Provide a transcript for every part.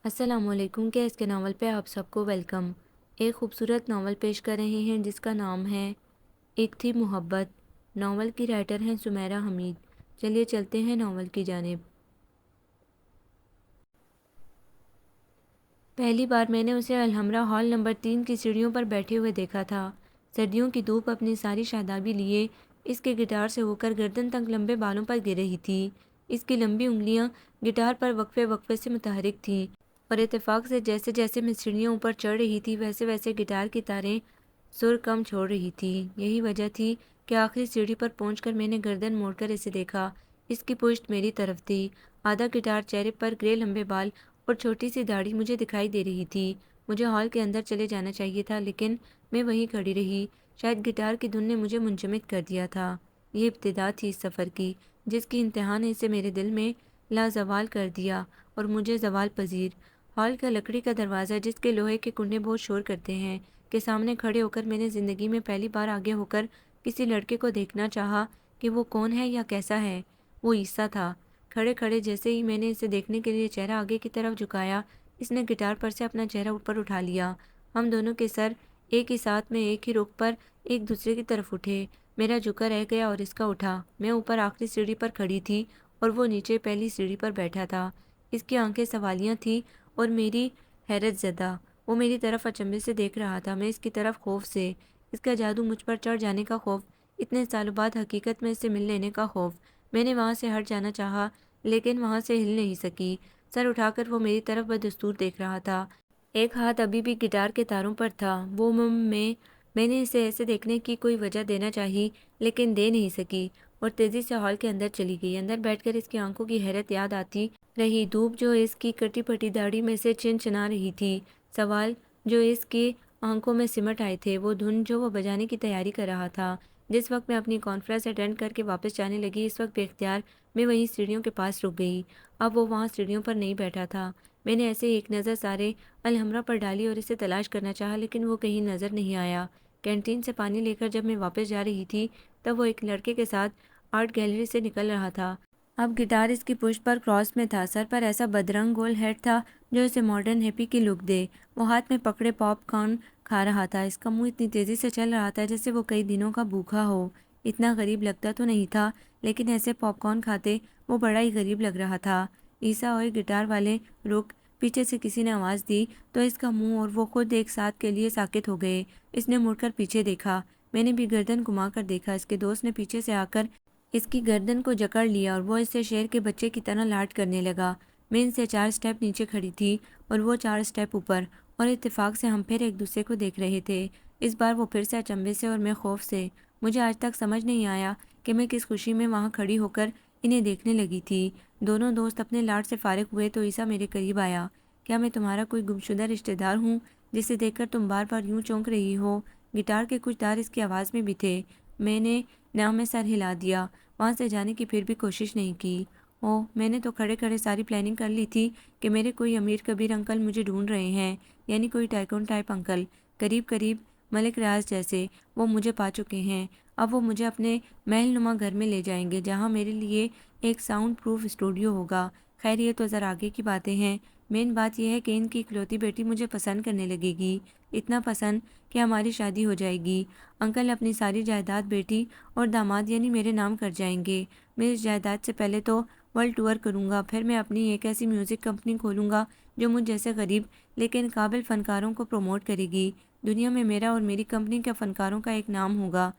السلام علیکم کے اس کے ناول پہ آپ سب کو ویلکم۔ ایک خوبصورت ناول پیش کر رہے ہیں جس کا نام ہے ایک تھی محبت۔ ناول کی رائٹر ہیں سمیرہ حمید۔ چلیے چلتے ہیں ناول کی جانب۔ پہلی بار میں نے اسے الحمرا ہال نمبر 3 کی سیڑھیوں پر بیٹھے ہوئے دیکھا تھا۔ سردیوں کی دھوپ اپنی ساری شادابی لیے اس کے گٹار سے ہو کر گردن تک لمبے بالوں پر گر رہی تھی۔ اس کی لمبی انگلیاں گٹار پر وقفے وقفے سے متحرک تھیں اور اتفاق سے جیسے جیسے میں سیڑھیاں اوپر چڑھ رہی تھی ویسے ویسے گٹار کی تاریں سر کم چھوڑ رہی تھی۔ یہی وجہ تھی کہ آخری سیڑھی پر پہنچ کر میں نے گردن موڑ کر اسے دیکھا۔ اس کی پشت میری طرف تھی۔ آدھا گٹار چہرے پر گرے لمبے بال اور چھوٹی سی داڑھی مجھے دکھائی دے رہی تھی۔ مجھے ہال کے اندر چلے جانا چاہیے تھا لیکن میں وہیں کھڑی رہی۔ شاید گٹار کی دھن نے مجھے منجمد کر دیا تھا۔ یہ ابتدا تھی اس سفر کی جس کی انتہا نے اسے میرے دل میں لازوال کر دیا اور مجھے زوال پذیر۔ ہال کا لکڑی کا دروازہ جس کے لوہے کے کنڈے بہت شور کرتے ہیں کے سامنے کھڑے ہو کر میں نے زندگی میں پہلی بار آگے ہو کر کسی لڑکے کو دیکھنا چاہا کہ وہ کون ہے یا کیسا ہے۔ وہ عیسیٰ تھا۔ کھڑے کھڑے جیسے ہی میں نے اسے دیکھنے کے لیے چہرہ آگے کی طرف جھکایا اس نے گٹار پر سے اپنا چہرہ اوپر اٹھا لیا۔ ہم دونوں کے سر ایک ہی ساتھ میں ایک ہی رخ پر ایک دوسرے کی طرف اٹھے۔ میرا جھکا رہ گیا اور اس کا اٹھا۔ میں اوپر آخری سیڑھی پر کھڑی تھی اور وہ نیچے پہلی سیڑھی پر بیٹھا تھا۔ اس کی آنکھیں سوالیاں تھیں اور میری حیرت زدہ۔ وہ میری طرف اچنبھے سے دیکھ رہا تھا، میں اس کی طرف خوف سے۔ اس کا جادو مجھ پر چڑھ جانے کا خوف، اتنے سالوں بعد حقیقت میں اس سے مل لینے کا خوف۔ میں نے وہاں سے ہٹ جانا چاہا لیکن وہاں سے ہل نہیں سکی۔ سر اٹھا کر وہ میری طرف بدستور دیکھ رہا تھا۔ ایک ہاتھ ابھی بھی گٹار کے تاروں پر تھا۔ وہ میں نے اسے ایسے دیکھنے کی کوئی وجہ دینا چاہی لیکن دے نہیں سکی اور تیزی سے ہال کے اندر چلی گئی۔ اندر بیٹھ کر اس کی آنکھوں کی حیرت یاد آتی رہی، دھوپ جو اس کی کٹی پٹی داڑھی میں سے چنچنا رہی تھی، سوال جو اس کی آنکھوں میں سمٹ آئے تھے، وہ دھن جو وہ بجانے کی تیاری کر رہا تھا۔ جس وقت میں اپنی کانفرنس اٹینڈ کر کے واپس جانے لگی اس وقت بے اختیار میں وہیں سیڑھیوں کے پاس رک گئی۔ اب وہ وہاں سیڑھیوں پر نہیں بیٹھا تھا۔ میں نے ایسے ایک نظر سارے الحمرا پر ڈالی اور اسے تلاش کرنا چاہا لیکن وہ کہیں نظر نہیں آیا۔ کینٹین سے پانی لے کر جب میں واپس جا رہی تھی تب وہ ایک لڑکے کے ساتھ آرٹ گیلری سے نکل رہا تھا۔ اب گٹار اس کی پشت پر کراس میں تھا، سر پر ایسا بدرنگ گول ہیڈ تھا جو اسے ماڈرن ہیپی کی لک دے۔ وہ ہاتھ میں پکڑے پاپ کارن کھا رہا تھا۔ اس کا منہ اتنی تیزی سے چل رہا تھا جیسے وہ کئی دنوں کا بھوکا ہو۔ اتنا غریب لگتا تو نہیں تھا لیکن ایسے پاپ کارن کھاتے وہ بڑا ہی غریب لگ رہا تھا۔ عیسیٰ اور گٹار والے رک، پیچھے سے کسی نے آواز دی تو اس کا منہ اور وہ خود ایک ساتھ کے لیے ساکت ہو گئے۔ اس نے مڑ کر پیچھے دیکھا۔ میں نے بھی گردن گھما کر دیکھا۔ اس کے دوست نے پیچھے سے آ کر اس کی گردن کو جکڑ لیا اور وہ اس سے شیر کے بچے کی طرح لاڈ کرنے لگا۔ میں ان سے 4 سٹیپ نیچے کھڑی تھی اور وہ 4 سٹیپ اوپر، اور اتفاق سے ہم پھر ایک دوسرے کو دیکھ رہے تھے۔ اس بار وہ پھر سے اچنبھے سے اور میں خوف سے۔ مجھے آج تک سمجھ نہیں آیا کہ میں کس خوشی میں وہاں کھڑی ہو کر انہیں دیکھنے لگی تھی۔ دونوں دوست اپنے لاڈ سے فارغ ہوئے تو عیسیٰ میرے قریب آیا۔ کیا میں تمہارا کوئی گمشدہ رشتہ دار ہوں جسے دیکھ کر تم بار بار یوں چونک رہی ہو؟ گٹار کے کچھ تار اس کی آواز میں بھی تھے۔ میں نے نام میں سر ہلا دیا، وہاں سے جانے کی پھر بھی کوشش نہیں کی۔ میں نے تو کھڑے کھڑے ساری پلاننگ کر لی تھی کہ میرے کوئی امیر کبیر انکل مجھے ڈھونڈ رہے ہیں، یعنی کوئی ٹائکون ٹائپ انکل، قریب قریب ملک ریاض جیسے۔ وہ مجھے پا چکے ہیں۔ اب وہ مجھے اپنے محل نما گھر میں لے جائیں گے جہاں میرے لیے ایک ساؤنڈ پروف اسٹوڈیو ہوگا۔ خیر یہ تو ذرا آگے کی باتیں ہیں۔ مین بات یہ ہے کہ ان کی اکلوتی بیٹی مجھے پسند کرنے لگے گی، اتنا پسند کہ ہماری شادی ہو جائے گی۔ انکل اپنی ساری جائیداد بیٹی اور داماد یعنی میرے نام کر جائیں گے۔ میں اس جائیداد سے پہلے تو ورلڈ ٹور کروں گا، پھر میں اپنی ایک ایسی میوزک کمپنی کھولوں گا جو مجھ جیسے غریب لیکن قابل فنکاروں کو پروموٹ کرے گی۔ دنیا میں میرا اور میری کمپنی کے فنکاروں کا ایک نام ہوگا،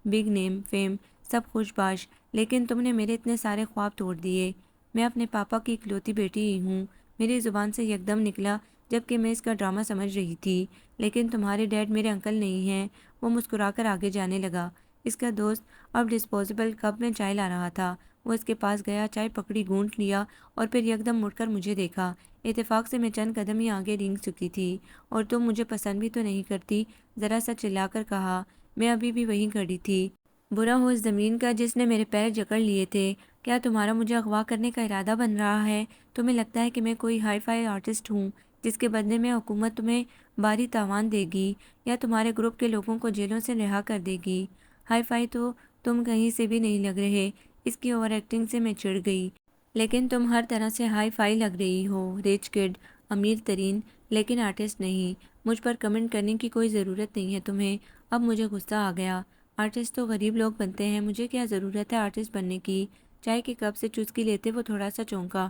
بگ نیم، فیم، سب خوش باش۔ لیکن تم نے میرے اتنے سارے خواب توڑ دیے۔ میں اپنے پاپا کی اکلوتی بیٹی ہی ہوں، میری زبان سے یکدم نکلا جبکہ میں اس کا ڈرامہ سمجھ رہی تھی۔ لیکن تمہارے ڈیڈ میرے انکل نہیں ہیں۔ وہ مسکرا کر آگے جانے لگا۔ اس کا دوست اب ڈسپوزیبل کپ میں چائے لا رہا تھا۔ وہ اس کے پاس گیا، چائے پکڑی، گھونٹ لیا اور پھر یکدم مڑ کر مجھے دیکھا۔ اتفاق سے میں چند قدم ہی آگے رینگ چکی تھی۔ اور تم مجھے پسند بھی تو نہیں کرتی؟ ذرا سا چلا کر کہا۔ میں ابھی بھی وہیں کھڑی تھی۔ برا ہو اس زمین کا جس نے میرے پیر جکڑ لیے تھے۔ کیا تمہارا مجھے اغوا کرنے کا ارادہ بن رہا ہے؟ تمہیں لگتا ہے کہ میں کوئی ہائی فائی آرٹسٹ ہوں جس کے بدلے میں حکومت تمہیں بھاری تاوان دے گی یا تمہارے گروپ کے لوگوں کو جیلوں سے رہا کر دے گی؟ ہائی فائی تو تم کہیں سے بھی نہیں لگ رہے۔ اس کی اوور ایکٹنگ سے میں چڑ گئی۔ لیکن تم ہر طرح سے ہائی فائی لگ رہی ہو، ریچ کڈ، امیر ترین، لیکن آرٹسٹ نہیں۔ مجھ پر کمنٹ کرنے کی کوئی ضرورت نہیں ہے تمہیں۔ اب مجھے غصہ آ گیا۔ آرٹسٹ تو غریب لوگ بنتے ہیں، مجھے کیا ضرورت ہے آرٹسٹ بننے کی؟ چائے کے کپ سے چسکی لیتے وہ تھوڑا سا چونکا،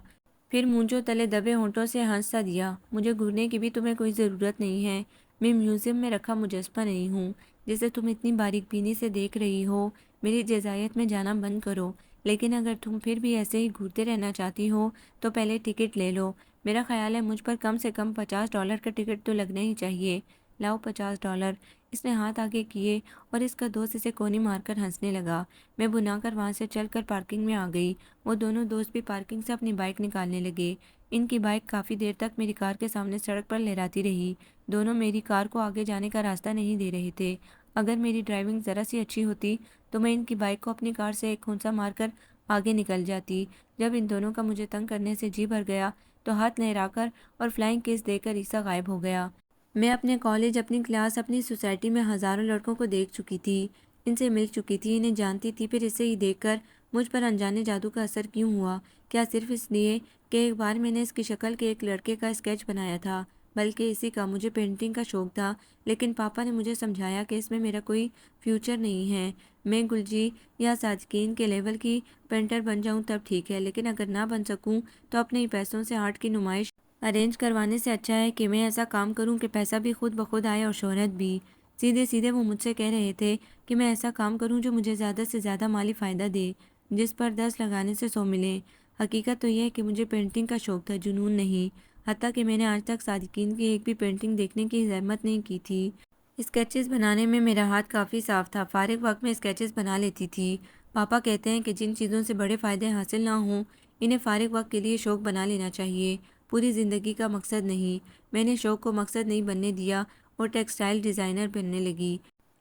پھر مونچھوں تلے دبے ہونٹوں سے ہنس سا دیا۔ مجھے گھورنے کی بھی تمہیں کوئی ضرورت نہیں ہے۔ میں میوزیم میں رکھا مجسمہ نہیں ہوں جسے تم اتنی باریک بینی سے دیکھ رہی ہو۔ میری جزائیت میں جانا بند کرو، لیکن اگر تم پھر بھی ایسے ہی گھورتے رہنا چاہتی ہو تو پہلے ٹکٹ لے لو۔ میرا خیال ہے مجھ پر کم سے کم $50 کا ٹکٹ تو لگنا ہی چاہیے۔ لاؤ $50۔ اس نے ہاتھ آگے کیے اور اس کا دوست اسے کونی مار کر ہنسنے لگا۔ میں بنا کر وہاں سے چل کر پارکنگ میں آ گئی۔ وہ دونوں دوست بھی پارکنگ سے اپنی بائک نکالنے لگے۔ ان کی بائک کافی دیر تک میری کار کے سامنے سڑک پر لہراتی رہی۔ دونوں میری کار کو آگے جانے کا راستہ نہیں دے رہے تھے۔ اگر میری ڈرائیونگ ذرا سی اچھی ہوتی تو میں ان کی بائک کو اپنی کار سے ایک کھونسا مار کر آگے نکل جاتی۔ جب ان دونوں کا مجھے تنگ کرنے سے جی بھر گیا تو ہاتھ لہرا کر اور فلائنگ کس دے کر عیسیٰ غائب ہو گیا۔ میں اپنے کالج، اپنی کلاس، اپنی سوسائٹی میں ہزاروں لڑکوں کو دیکھ چکی تھی، ان سے مل چکی تھی، انہیں جانتی تھی، پھر اسے ہی دیکھ کر مجھ پر انجانے جادو کا اثر کیوں ہوا؟ کیا صرف اس لیے کہ ایک بار میں نے اس کی شکل کے ایک لڑکے کا اسکیچ بنایا تھا؟ بلکہ اسی کا مجھے پینٹنگ کا شوق تھا، لیکن پاپا نے مجھے سمجھایا کہ اس میں میرا کوئی فیوچر نہیں ہے۔ میں گلجی یا صادقین کے لیول کی پینٹر بن جاؤں تب ٹھیک ہے، لیکن اگر نہ بن سکوں تو اپنے ہی پیسوں سے آرٹ کی نمائش ارینج کروانے سے اچھا ہے کہ میں ایسا کام کروں کہ پیسہ بھی خود بخود آئے اور شہرت بھی۔ سیدھے سیدھے وہ مجھ سے کہہ رہے تھے کہ میں ایسا کام کروں جو مجھے زیادہ سے زیادہ مالی فائدہ دے، جس پر 10 لگانے سے 100 ملیں۔ حقیقت تو یہ ہے کہ مجھے پینٹنگ کا شوق تھا، جنون نہیں۔ حتیٰ کہ میں نے آج تک صادقین کی ایک بھی پینٹنگ دیکھنے کی زحمت نہیں کی تھی۔ اسکیچز بنانے میں میرا ہاتھ کافی صاف تھا، فارغ وقت میں اسکیچز بنا لیتی تھی۔ پاپا کہتے ہیں کہ جن چیزوں سے بڑے فائدے حاصل نہ ہوں انہیں فارغ وقت کے لیے شوق بنا لینا چاہیے، پوری زندگی کا مقصد نہیں۔ میں نے شوق کو مقصد نہیں بننے دیا اور ٹیکسٹائل ڈیزائنر بننے لگی۔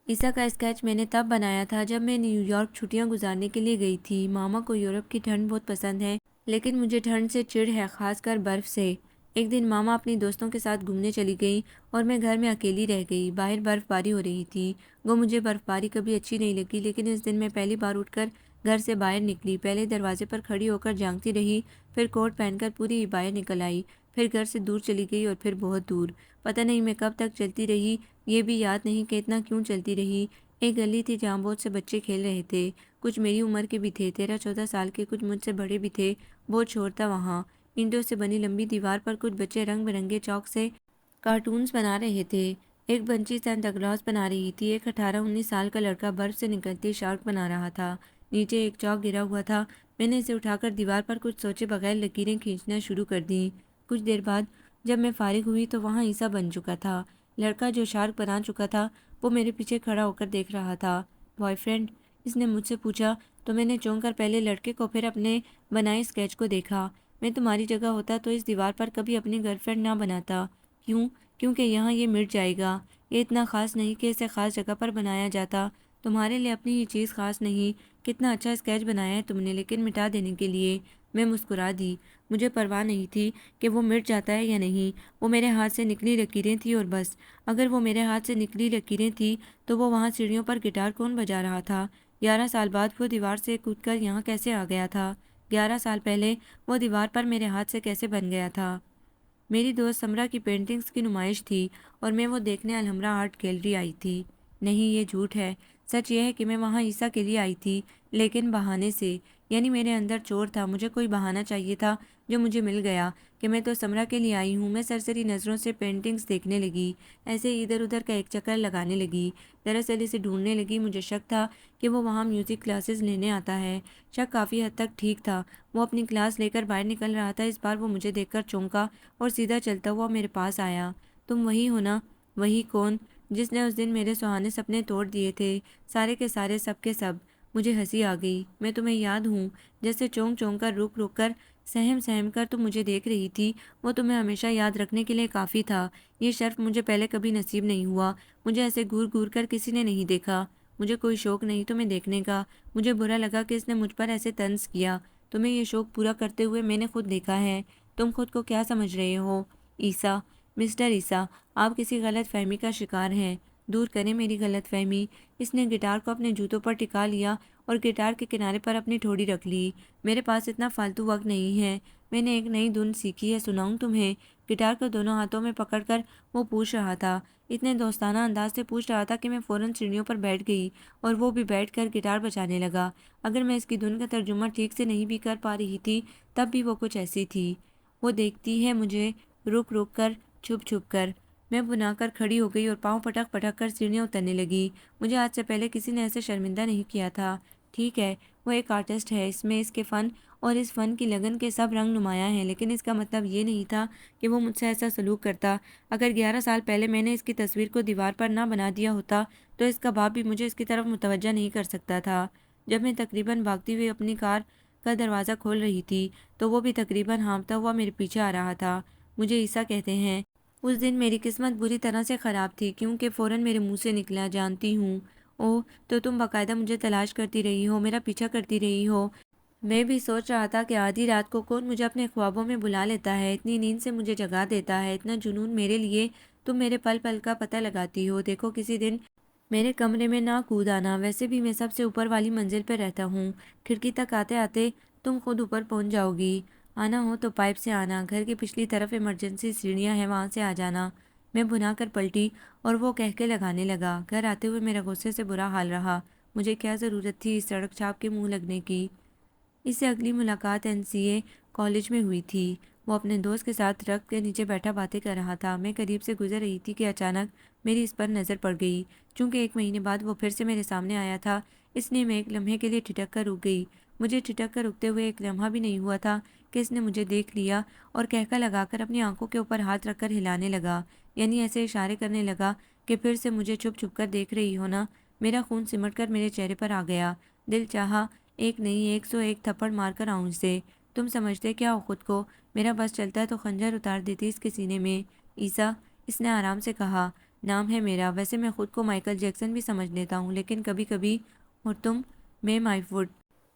عیسیٰ کا اسکیچ میں نے تب بنایا تھا جب میں نیو یارک چھٹیاں گزارنے کے لیے گئی تھی۔ ماما کو یورپ کی ٹھنڈ بہت پسند ہے، لیکن مجھے ٹھنڈ سے چڑ ہے، خاص کر برف سے۔ ایک دن ماما اپنی دوستوں کے ساتھ گھومنے چلی گئی اور میں گھر میں اکیلی رہ گئی۔ باہر برف باری ہو رہی تھی۔ مجھے برف باری کبھی اچھی نہیں لگی، لیکن اس دن میں پہلی بار اٹھ کر گھر سے باہر نکلی۔ پہلے دروازے پر کھڑی ہو کر جھانکتی رہی، پھر کوٹ پہن کر پوری باہر نکل آئی، پھر گھر سے دور چلی گئی اور پھر بہت دور۔ پتہ نہیں میں کب تک چلتی رہی، یہ بھی یاد نہیں کہ اتنا کیوں چلتی رہی۔ ایک گلی تھی جہاں بہت سے بچے کھیل رہے تھے، کچھ میری عمر کے بھی تھے، 13-14 سال کے، کچھ مجھ سے بڑے بھی تھے۔ بہت شور تھا وہاں۔ اینٹوں سے بنی لمبی دیوار پر کچھ بچے رنگ برنگے چاک سے کارٹونز بنا رہے تھے۔ ایک بنچی سینٹا کلاز بنا رہی تھی، ایک 18-19 سال کا لڑکا برف سے نکلتی شارک بنا رہا تھا۔ نیچے ایک چاک گرا ہوا تھا، میں نے اسے اٹھا کر دیوار پر کچھ سوچے بغیر لکیریں کھینچنا شروع کر دیں۔ کچھ دیر بعد جب میں فارغ ہوئی تو وہاں عیسیٰ بن چکا تھا۔ لڑکا جو شارک بنا چکا تھا وہ میرے پیچھے کھڑا ہو کر دیکھ رہا تھا۔ Boy friend? اس نے مجھ سے پوچھا تو میں نے چونک کر پہلے لڑکے کو پھر اپنے بنائے اسکیچ کو دیکھا۔ میں تمہاری جگہ ہوتا تو اس دیوار پر کبھی اپنی گرل فرینڈ نہ بناتا۔ کیوں؟ کیونکہ یہاں یہ مٹ جائے گا۔ یہ اتنا خاص نہیں کہ اسے خاص جگہ پر بنایا جاتا۔ تمہارے لیے اپنی یہ چیز خاص نہیں۔ کتنا اچھا اسکیچ بنایا ہے تم نے، لیکن مٹا دینے کے لیے۔ میں مسکرا دی۔ مجھے پرواہ نہیں تھی کہ وہ مٹ جاتا ہے یا نہیں، وہ میرے ہاتھ سے نکلی لکیریں تھیں اور بس۔ اگر وہ میرے ہاتھ سے نکلی لکیریں تھیں تو وہ وہاں سیڑھیوں پر گٹار کون بجا رہا تھا؟ 11 سال بعد وہ دیوار سے کود کر یہاں کیسے آ گیا تھا؟ 11 سال پہلے وہ دیوار پر میرے ہاتھ سے کیسے بن گیا تھا؟ میری دوست سمرا کی پینٹنگز کی نمائش تھی اور میں وہ دیکھنے الحمرا آرٹ گیلری آئی تھی۔ نہیں، یہ جھوٹ ہے۔ سچ یہ ہے کہ میں وہاں عیسیٰ کے لیے آئی تھی، لیکن بہانے سے۔ یعنی میرے اندر چور تھا، مجھے کوئی بہانہ چاہیے تھا جو مجھے مل گیا کہ میں تو سمرا کے لیے آئی ہوں۔ میں سرسری نظروں سے پینٹنگز دیکھنے لگی، ایسے ادھر ادھر کا ایک چکر لگانے لگی۔ دراصل اسے ڈھونڈنے لگی۔ مجھے شک تھا کہ وہ وہاں میوزک کلاسز لینے آتا ہے۔ شک کافی حد تک ٹھیک تھا۔ وہ اپنی کلاس لے کر باہر نکل رہا تھا۔ اس بار وہ مجھے دیکھ کر چونکا اور سیدھا چلتا ہوا میرے پاس آیا۔ تم وہی ہو نا؟ وہی کون؟ جس نے اس دن میرے سہانے سپنے توڑ دیے تھے، سارے کے سارے، سب کے سب۔ مجھے ہنسی آ گئی۔ میں تمہیں یاد ہوں؟ جیسے چونک چونک کر، رک رک کر، سہم سہم کر تم مجھے دیکھ رہی تھی۔ وہ تمہیں ہمیشہ یاد رکھنے کے لیے کافی تھا۔ یہ شرف مجھے پہلے کبھی نصیب نہیں ہوا۔ مجھے ایسے گور گور کر کسی نے نہیں دیکھا۔ مجھے کوئی شوق نہیں تمہیں دیکھنے کا۔ مجھے برا لگا کہ اس نے مجھ پر ایسے طنز کیا۔ تمہیں یہ شوق پورا کرتے ہوئے میں نے خود دیکھا ہے۔ تم خود کو کیا سمجھ رہے ہو؟ عیسیٰ، مسٹر عیسیٰ، آپ کسی غلط فہمی کا شکار ہیں۔ دور کریں میری غلط فہمی۔ اس نے گٹار کو اپنے جوتوں پر ٹکا لیا اور گٹار کے کنارے پر اپنی ٹھوڑی رکھ لی۔ میرے پاس اتنا فالتو وقت نہیں ہے، میں نے ایک نئی دھن سیکھی ہے، سناؤں تمہیں؟ گٹار کو دونوں ہاتھوں میں پکڑ کر وہ پوچھ رہا تھا، اتنے دوستانہ انداز سے پوچھ رہا تھا کہ میں فوراً سیڑھیوں پر بیٹھ گئی اور وہ بھی بیٹھ کر گٹار بجانے لگا۔ اگر میں اس کی دھن کا ترجمہ ٹھیک سے نہیں بھی کر پا رہی تھی تب بھی وہ کچھ ایسی تھی۔ وہ دیکھتی ہے مجھے، رک رک کر، چھپ چھپ کر۔ میں بنا کر کھڑی ہو گئی اور پاؤں پٹک پٹک کر سیڑھیاں اترنے لگی۔ مجھے آج سے پہلے کسی نے ایسے شرمندہ نہیں کیا تھا۔ ٹھیک ہے، وہ ایک آرٹسٹ ہے، اس میں اس کے فن اور اس فن کی لگن کے سب رنگ نمایاں ہیں، لیکن اس کا مطلب یہ نہیں تھا کہ وہ مجھ سے ایسا سلوک کرتا۔ اگر 11 سال پہلے میں نے اس کی تصویر کو دیوار پر نہ بنا دیا ہوتا تو اس کا باپ بھی مجھے اس کی طرف متوجہ نہیں کر سکتا تھا۔ جب میں تقریباً بھاگتی ہوئی اپنی کار کا دروازہ کھول رہی تھی تو وہ بھی تقریباً ہانپتا ہوا میرے پیچھے آ رہا تھا۔ مجھے عیسیٰ کہتے ہیں۔ اس دن میری قسمت بری طرح سے خراب تھی کیونکہ فوراً میرے منہ سے نکلا، جانتی ہوں۔ اوہ، تو تم باقاعدہ مجھے تلاش کرتی رہی ہو، میرا پیچھا کرتی رہی ہو۔ میں بھی سوچ رہا تھا کہ آدھی رات کو کون مجھے اپنے خوابوں میں بلا لیتا ہے، اتنی نیند سے مجھے جگا دیتا ہے، اتنا جنون میرے لیے۔ تم میرے پل پل کا پتہ لگاتی ہو۔ دیکھو کسی دن میرے کمرے میں نہ کود آنا، ویسے بھی میں سب سے اوپر والی منزل پہ رہتا ہوں، کھڑکی تک آتے آتے تم خود اوپر پہنچ جاؤ گی۔ آنا ہو تو پائپ سے آنا، گھر کی پچھلی طرف ایمرجنسی سیڑھیاں ہیں، وہاں سے آ جانا۔ میں بنا کر پلٹی اور وہ کہہ کے لگانے لگا۔ گھر آتے ہوئے میرا غصے سے برا حال رہا، مجھے کیا ضرورت تھی اس سڑک چھاپ کے منہ لگنے کی۔ اس سے اگلی ملاقات NCA کالج میں ہوئی تھی۔ وہ اپنے دوست کے ساتھ درخت کے نیچے بیٹھا باتیں کر رہا تھا۔ میں قریب سے گزر رہی تھی کہ اچانک میری اس پر نظر پڑ گئی۔ چونکہ 1 مہینے بعد وہ پھر سے میرے سامنے آیا تھا، اس لیے میں ایک لمحے کے لیے ٹھٹک کر رک گئی۔ مجھے ٹھٹک کر رکتے ہوئے ایک لمحہ بھی نہیں ہوا تھا کہ اس نے مجھے دیکھ لیا اور کہکا لگا کر اپنی آنکھوں کے اوپر ہاتھ رکھ کر ہلانے لگا، یعنی ایسے اشارے کرنے لگا کہ پھر سے مجھے چھپ چھپ کر دیکھ رہی ہو نا۔ میرا خون سمٹ کر میرے چہرے پر آ گیا۔ دل چاہا ایک نہیں 101 تھپڑ مار کر آؤں اسے۔ تم سمجھتے کیا ہو خود کو؟ میرا بس چلتا ہے تو خنجر اتار دیتی اس کے سینے میں۔ عیسیٰ، اس نے آرام سے کہا، نام ہے میرا، ویسے میں خود کو مائیکل جیکسن بھی سمجھ لیتا ہوں، لیکن کبھی کبھی۔ اور تم؟ میں مائی فوڈ۔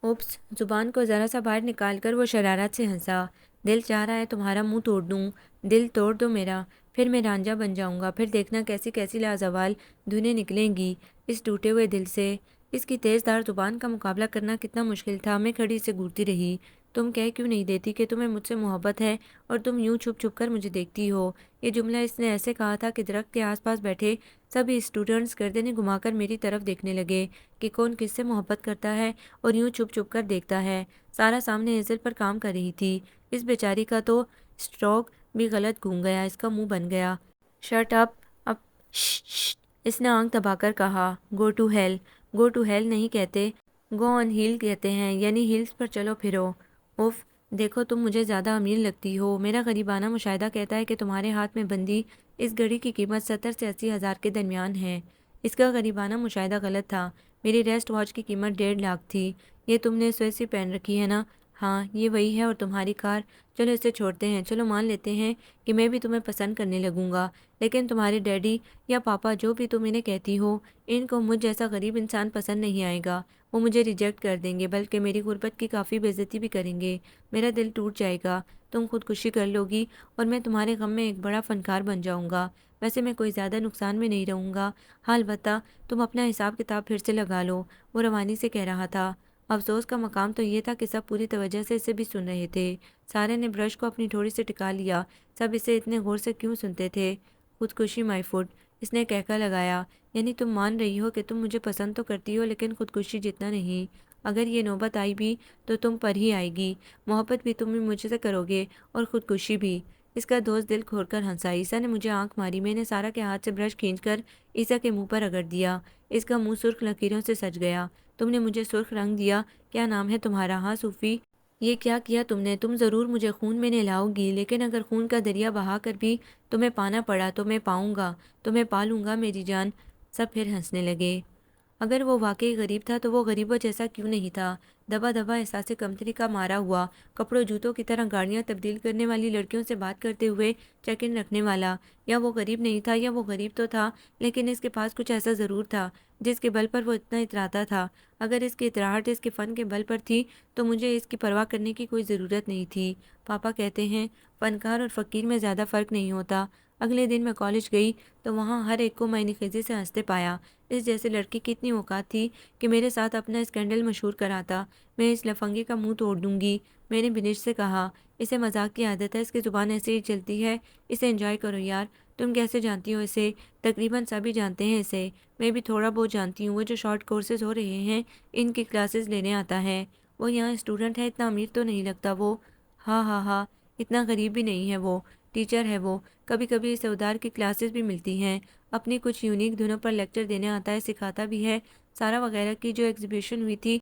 اوپس، زبان کو ذرا سا باہر نکال کر وہ شرارت سے ہنسا۔ دل چاہ رہا ہے تمہارا منہ توڑ دوں۔ دل توڑ دو میرا، پھر میں رانجھا بن جاؤں گا، پھر دیکھنا کیسی کیسی لازوال دھنیں نکلیں گی اس ٹوٹے ہوئے دل سے۔ اس کی تیز دھار زبان کا مقابلہ کرنا کتنا مشکل تھا۔ میں کھڑی سے گھورتی رہی۔ تم کہہ کیوں نہیں دیتی کہ تمہیں مجھ سے محبت ہے اور تم یوں چھپ چھپ کر مجھے دیکھتی ہو؟ یہ جملہ اس نے ایسے کہا تھا کہ درخت کے آس پاس بیٹھے سبھی اسٹوڈنٹس گردنیں گھما کر میری طرف دیکھنے لگے کہ کون کس سے محبت کرتا ہے اور یوں چھپ چھپ کر دیکھتا ہے۔ سارا سامنے ایزل پر کام کر رہی تھی۔ اس بیچاری کا تو اسٹروک بھی غلط گھوم گیا، اس کا منہ بن گیا۔ شٹ اپ اب، شش، اس نے آنکھ دبا کر کہا۔ Go to hell. Go to hell نہیں کہتے، گو آن ہیل کہتے ہیں، یعنی ہیلز پر چلو پھرو۔ اف، دیکھو تم مجھے زیادہ امیر لگتی ہو۔ میرا غریبانہ مشاہدہ کہتا ہے کہ تمہارے ہاتھ میں بندی اس گھڑی کی قیمت 70 سے 80 ہزار کے درمیان ہے۔ اس کا غریبانہ مشاہدہ غلط تھا۔ میری ریسٹ واچ کی قیمت 1.5 لاکھ تھی۔ یہ تم نے سوئسی پہن رکھی ہے نا؟ ہاں، یہ وہی ہے۔ اور تمہاری کار؟ چلو اسے چھوڑتے ہیں، چلو مان لیتے ہیں کہ میں بھی تمہیں پسند کرنے لگوں گا، لیکن تمہارے ڈیڈی یا پاپا، جو بھی تم انہیں کہتی ہو، ان کو مجھ جیسا غریب انسان پسند نہیں آئے گا۔ وہ مجھے ریجیکٹ کر دیں گے، بلکہ میری غربت کی کافی بے عزتی بھی کریں گے۔ میرا دل ٹوٹ جائے گا، تم خودکشی کر لو گی اور میں تمہارے غم میں ایک بڑا فنکار بن جاؤں گا۔ ویسے میں کوئی زیادہ نقصان میں نہیں رہوں گا، ہاں البتہ تم اپنا حساب کتاب پھر سے لگا لو، وہ روانی سے کہہ رہا تھا۔ افسوس کا مقام تو یہ تھا کہ سب پوری توجہ سے اسے بھی سن رہے تھے۔ سارے نے برش کو اپنی ٹھوڑی سے ٹکا لیا، سب اسے اتنے غور سے کیوں سنتے تھے؟ خودکشی مائی فوڈ، اس نے کہکا لگایا، یعنی تم مان رہی ہو کہ تم مجھے پسند تو کرتی ہو لیکن خودکشی جتنا نہیں۔ اگر یہ نوبت آئی بھی تو تم پر ہی آئے گی، محبت بھی تم مجھ سے کرو گے اور خودکشی بھی۔ اس کا دوست دل کھول کر ہنسا۔ عیسیٰ نے مجھے آنکھ ماری۔ میں نے سارا کے ہاتھ سے برش کھینچ کر عیسیٰ کے منہ پر رگڑ دیا۔ اس کا منہ سرخ لکیروں سے سج گیا۔ تم نے مجھے سرخ رنگ دیا، کیا نام ہے تمہارا؟ ہاں صوفی۔ یہ کیا کیا تم نے؟ تم ضرور مجھے خون میں نہلاؤ گی، لیکن اگر خون کا دریا بہا کر بھی تمہیں پانا پڑا تو میں پاؤں گا، تمہیں پالوں گا میری جان۔ سب پھر ہنسنے لگے۔ اگر وہ واقعی غریب تھا تو وہ غریبوں جیسا کیوں نہیں تھا؟ دبا دبا احساس کمتری کا مارا ہوا، کپڑوں جوتوں کی طرح گاڑیاں تبدیل کرنے والی لڑکیوں سے بات کرتے ہوئے چیک ان رکھنے والا۔ یا وہ غریب نہیں تھا، یا وہ غریب تو تھا لیکن اس کے پاس کچھ ایسا ضرور تھا جس کے بل پر وہ اتنا اتراتا تھا۔ اگر اس کی اتراہٹ اس کے فن کے بل پر تھی تو مجھے اس کی پرواہ کرنے کی کوئی ضرورت نہیں تھی۔ پاپا کہتے ہیں فنکار اور فقیر میں زیادہ فرق نہیں ہوتا، اگلے دن میں کالج گئی تو وہاں ہر ایک کو میں نے خزی سے ہنستے پایا۔ اس جیسے لڑکی کی اتنی اوقات تھی کہ میرے ساتھ اپنا اسکینڈل مشہور کراتا۔ میں اس لفنگے کا منہ توڑ دوں گی۔ میں نے بنش سے کہا، اسے مذاق کی عادت ہے، اس کی زبان ایسے ہی چلتی ہے، اسے انجوائے کرو یار۔ تم کیسے جانتی ہو اسے؟ تقریباً سبھی جانتے ہیں اسے۔ میں بھی تھوڑا بہت جانتی ہوں۔ وہ جو شارٹ کورسز ہو رہے ہیں ان کی کلاسز لینے آتا ہے۔ وہ یہاں اسٹوڈنٹ ہے، اتنا امیر تو نہیں لگتا وہ۔ ہاں ہاں ہاں، اتنا غریب بھی نہیں ہے وہ، ٹیچر ہے وہ۔ کبھی کبھی اسے ادار کی کلاسز بھی ملتی ہیں۔ اپنی کچھ یونیک دھنوں پر لیکچر دینے آتا ہے، سکھاتا بھی ہے۔ سارا وغیرہ کی جو ایگزیبیشن ہوئی تھی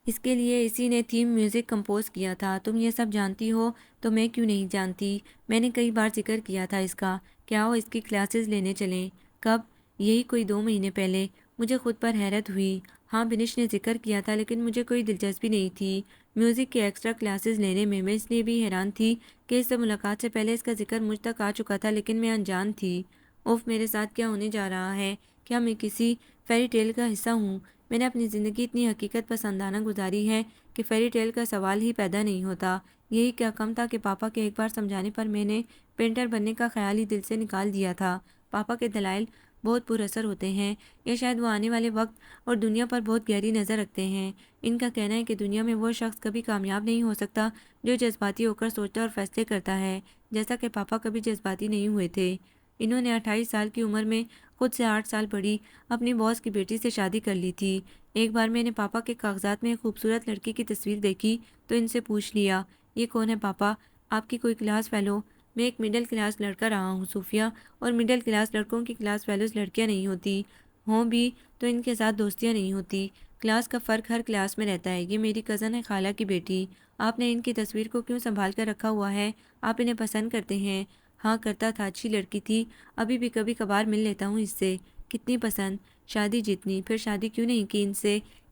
اس کے لیے اسی نے تھیم میوزک کمپوز کیا تھا۔ تم یہ سب جانتی ہو تو میں کیوں نہیں جانتی؟ میں نے کئی بار ذکر کیا تھا اس کا، کیا وہ اس کی کلاسز لینے چلیں؟ کب؟ یہی کوئی 2 مہینے پہلے۔ مجھے خود پر حیرت ہوئی۔ ہاں بنش نے ذکر کیا تھا لیکن مجھے کوئی دلچسپی نہیں تھی میوزک کے ایکسٹرا کلاسز لینے میں۔ اس لیے بھی حیران تھی کہ اس سے ملاقات سے پہلے اس کا ذکر مجھ تک آ چکا تھا لیکن میں انجان تھی۔ اوف، میرے ساتھ کیا ہونے جا رہا ہے؟ کیا میں کسی فیری ٹیل کا حصہ ہوں؟ میں نے اپنی زندگی اتنی حقیقت پسندانہ گزاری ہے کہ فیری ٹیل کا سوال ہی پیدا نہیں ہوتا۔ یہی کیا کم تھا کہ پاپا کے ایک بار سمجھانے پر میں نے پینٹر بننے کا خیال ہی دل سے نکال دیا تھا۔ پاپا کے دلائل بہت پر اثر ہوتے ہیں، یا شاید وہ آنے والے وقت اور دنیا پر بہت گہری نظر رکھتے ہیں۔ ان کا کہنا ہے کہ دنیا میں وہ شخص کبھی کامیاب نہیں ہو سکتا جو جذباتی ہو کر سوچتا اور فیصلے کرتا ہے، جیسا کہ پاپا کبھی جذباتی نہیں ہوئے تھے۔ انہوں نے 28 سال کی عمر میں خود سے 8 سال بڑی اپنی باس کی بیٹی سے شادی کر لی تھی۔ ایک بار میں نے پاپا کے کاغذات میں ایک خوبصورت لڑکی کی تصویر دیکھی تو ان سے پوچھ لیا، یہ کون ہے پاپا؟ آپ کی کوئی کلاس فیلو؟ میں ایک مڈل کلاس لڑکا رہا ہوں صوفیہ، اور مڈل کلاس لڑکوں کی کلاس فیلوز لڑکیاں نہیں ہوتی، ہوں بھی تو ان کے ساتھ دوستیاں نہیں ہوتی۔ کلاس کا فرق ہر کلاس میں رہتا ہے۔ یہ میری کزن ہے، خالہ کی بیٹی۔ آپ نے ان کی تصویر کو کیوں سنبھال کر رکھا ہوا ہے؟ آپ انہیں پسند کرتے ہیں؟ ہاں کرتا تھا، اچھی لڑکی تھی، ابھی بھی کبھی کبھار مل لیتا ہوں اس سے۔ کتنی پسند؟ شادی جتنی۔ پھر شادی کیوں نہیں کی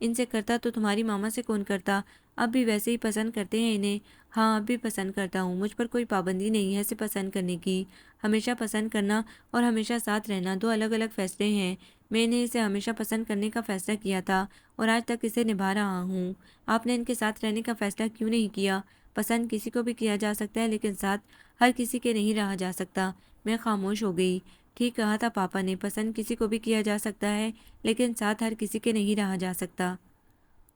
ان سے کرتا تو تمہاری ماما سے کون کرتا؟ اب بھی ویسے ہی پسند کرتے ہیں انہیں؟ ہاں اب بھی پسند کرتا ہوں، مجھ پر کوئی پابندی نہیں ہے اسے پسند کرنے کی۔ ہمیشہ پسند کرنا اور ہمیشہ ساتھ رہنا 2 الگ الگ فیصلے ہیں۔ میں نے اسے ہمیشہ پسند کرنے کا فیصلہ کیا تھا اور آج تک اسے نبھا رہا ہوں۔ آپ نے ان کے ساتھ رہنے کا فیصلہ کیوں نہیں کیا؟ پسند کسی کو بھی کیا جا سکتا ہے لیکن ساتھ ہر کسی کے نہیں رہا جا سکتا۔ میں خاموش ہو گئی۔ ٹھیک کہا تھا پاپا نے، پسند کسی کو بھی کیا جا سکتا ہے لیکن ساتھ ہر کسی کے نہیں رہا جا سکتا۔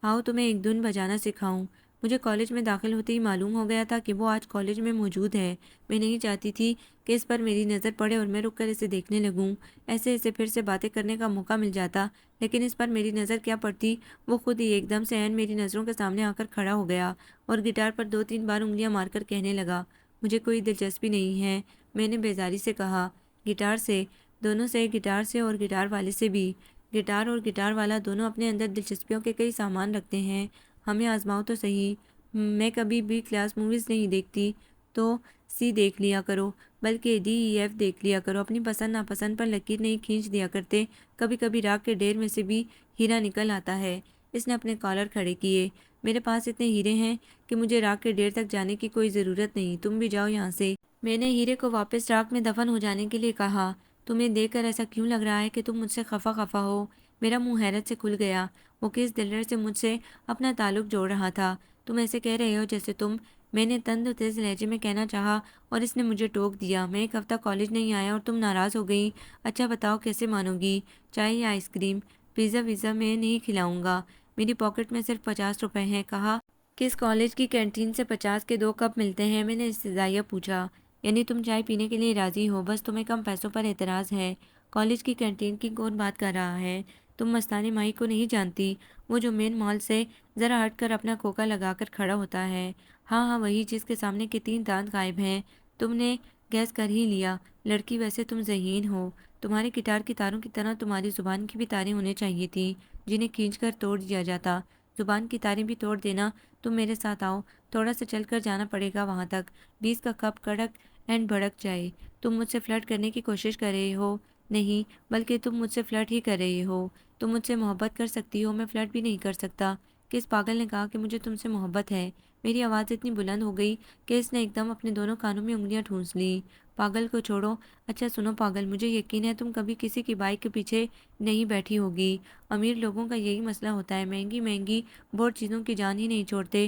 آؤ تمہیں ایک دھن بجانا سکھاؤں۔ مجھے کالج میں داخل ہوتے ہی معلوم ہو گیا تھا کہ وہ آج کالج میں موجود ہے۔ میں نہیں چاہتی تھی کہ اس پر میری نظر پڑے اور میں رک کر اسے دیکھنے لگوں، ایسے اسے پھر سے باتیں کرنے کا موقع مل جاتا، لیکن اس پر میری نظر کیا پڑتی، وہ خود ہی ایک دم سے عین میری نظروں کے سامنے آ کر کھڑا ہو گیا اور گٹار پر 2-3 بار انگلیاں مار کر کہنے لگا، مجھے کوئی دلچسپی نہیں ہے۔ میں نے بیزاری سے کہا، گٹار سے؟ دونوں سے، گٹار سے اور گٹار والے سے بھی۔ گٹار اور گٹار والا دونوں اپنے اندر دلچسپیوں کے کئی سامان رکھتے ہیں، ہمیں آزماؤ تو صحیح۔ میں کبھی بھی کلاس موویز نہیں دیکھتی، تو سی دیکھ لیا کرو، بلکہ DEF دیکھ لیا کرو، اپنی پسند ناپسند پر لکیر نہیں کھینچ دیا کرتے، کبھی کبھی راکھ کے ڈھیر میں سے بھی ہیرا نکل آتا ہے۔ اس نے اپنے کالر کھڑے کیے۔ میرے پاس اتنے ہیرے ہیں کہ مجھے راکھ کے ڈھیر تک جانے کی کوئی ضرورت نہیں، تم بھی جاؤ یہاں سے۔ میں نے ہیرے کو واپس راکھ میں دفن ہو جانے کے لیے کہا۔ تمہیں دیکھ کر ایسا کیوں لگ رہا ہے کہ تم مجھ سے خفا خفا ہو؟ میرا منہ حیرت سے کھل گیا۔ وہ کس دلیر سے مجھ سے اپنا تعلق جوڑ رہا تھا؟ تم ایسے کہہ رہے ہو جیسے تم، میں نے تند و تیز لہجے میں کہنا چاہا اور اس نے مجھے ٹوک دیا۔ میں 1 ہفتہ کالج نہیں آیا اور تم ناراض ہو گئی؟ اچھا بتاؤ کیسے مانو گی؟ چائے یا آئس کریم؟ پیزا ویزا میں نہیں کھلاؤں گا، میری پاکٹ میں صرف 50 روپے ہیں۔ کہا، کس کالج کی کینٹین سے 50 کے 2 کپ ملتے ہیں؟ میں نے استحضائیہ پوچھا۔ یعنی تم چائے پینے کے لیے راضی ہو، بس تمہیں کم پیسوں پر اعتراض ہے؟ کالج کی کینٹین کی کون بات کر رہا ہے؟ تم مستانی مائی کو نہیں جانتی؟ وہ جو مین مال سے ذرا ہٹ کر اپنا کھوکا لگا کر کھڑا ہوتا ہے؟ ہاں ہاں وہی، جس کے سامنے کے 3 دانت غائب ہیں۔ تم نے گیس کر ہی لیا لڑکی، ویسے تم ذہین ہو، تمہارے گٹار کی تاروں کی طرح تمہاری زبان کی بھی تاریں ہونی چاہیے تھی جنہیں کھینچ کر توڑ دیا جاتا۔ زبان کی تاریں بھی توڑ دینا؟ تم میرے ساتھ آؤ، تھوڑا سا چل کر جانا پڑے گا وہاں تک۔ 20 کا کپ کڑک اینڈ بھڑک جائے۔ تم مجھ سے فلرٹ کرنے کی کوشش کر رہے ہو؟ نہیں، بلکہ تم مجھ سے فلرٹ ہی کر رہے ہو۔ تم مجھ سے محبت کر سکتی ہو، میں فلرٹ بھی نہیں کر سکتا۔ کس پاگل نے کہا کہ مجھے تم سے محبت ہے؟ میری آواز اتنی بلند ہو گئی کہ اس نے ایک دم اپنے دونوں کانوں میں انگلیاں ٹھونس لیں۔ پاگل کو چھوڑو۔ اچھا سنو پاگل، مجھے یقین ہے تم کبھی کسی کی بائک کے پیچھے نہیں بیٹھی ہوگی۔ امیر لوگوں کا یہی مسئلہ ہوتا ہے، مہنگی مہنگی بہت چیزوں کی جان ہی نہیں چھوڑتے۔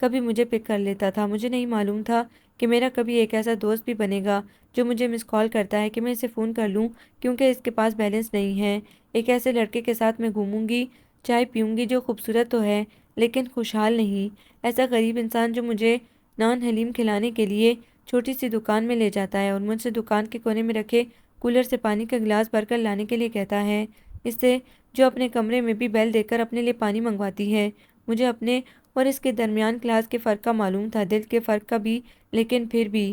کبھی مجھے پک کر لیتا تھا۔ مجھے نہیں معلوم تھا کہ میرا کبھی ایک ایسا دوست بھی بنے گا جو مجھے مس کال کرتا ہے کہ میں اسے فون کر لوں کیونکہ اس کے پاس بیلنس نہیں ہے۔ ایک ایسے لڑکے کے ساتھ میں گھوموں گی، چائے پیوں گی، جو خوبصورت تو ہے لیکن خوشحال نہیں۔ ایسا غریب انسان جو مجھے نان حلیم کھلانے کے لیے چھوٹی سی دکان میں لے جاتا ہے اور مجھ سے دکان کے کونے میں رکھے کولر سے پانی کا گلاس بھر کر لانے کے لیے کہتا ہے، اس سے جو اپنے کمرے میں بھی بیل دے کر اپنے لیے پانی منگواتی ہے۔ مجھے اپنے اور اس کے درمیان کلاس کے فرق کا معلوم تھا، دل کے فرق کا بھی، لیکن پھر بھی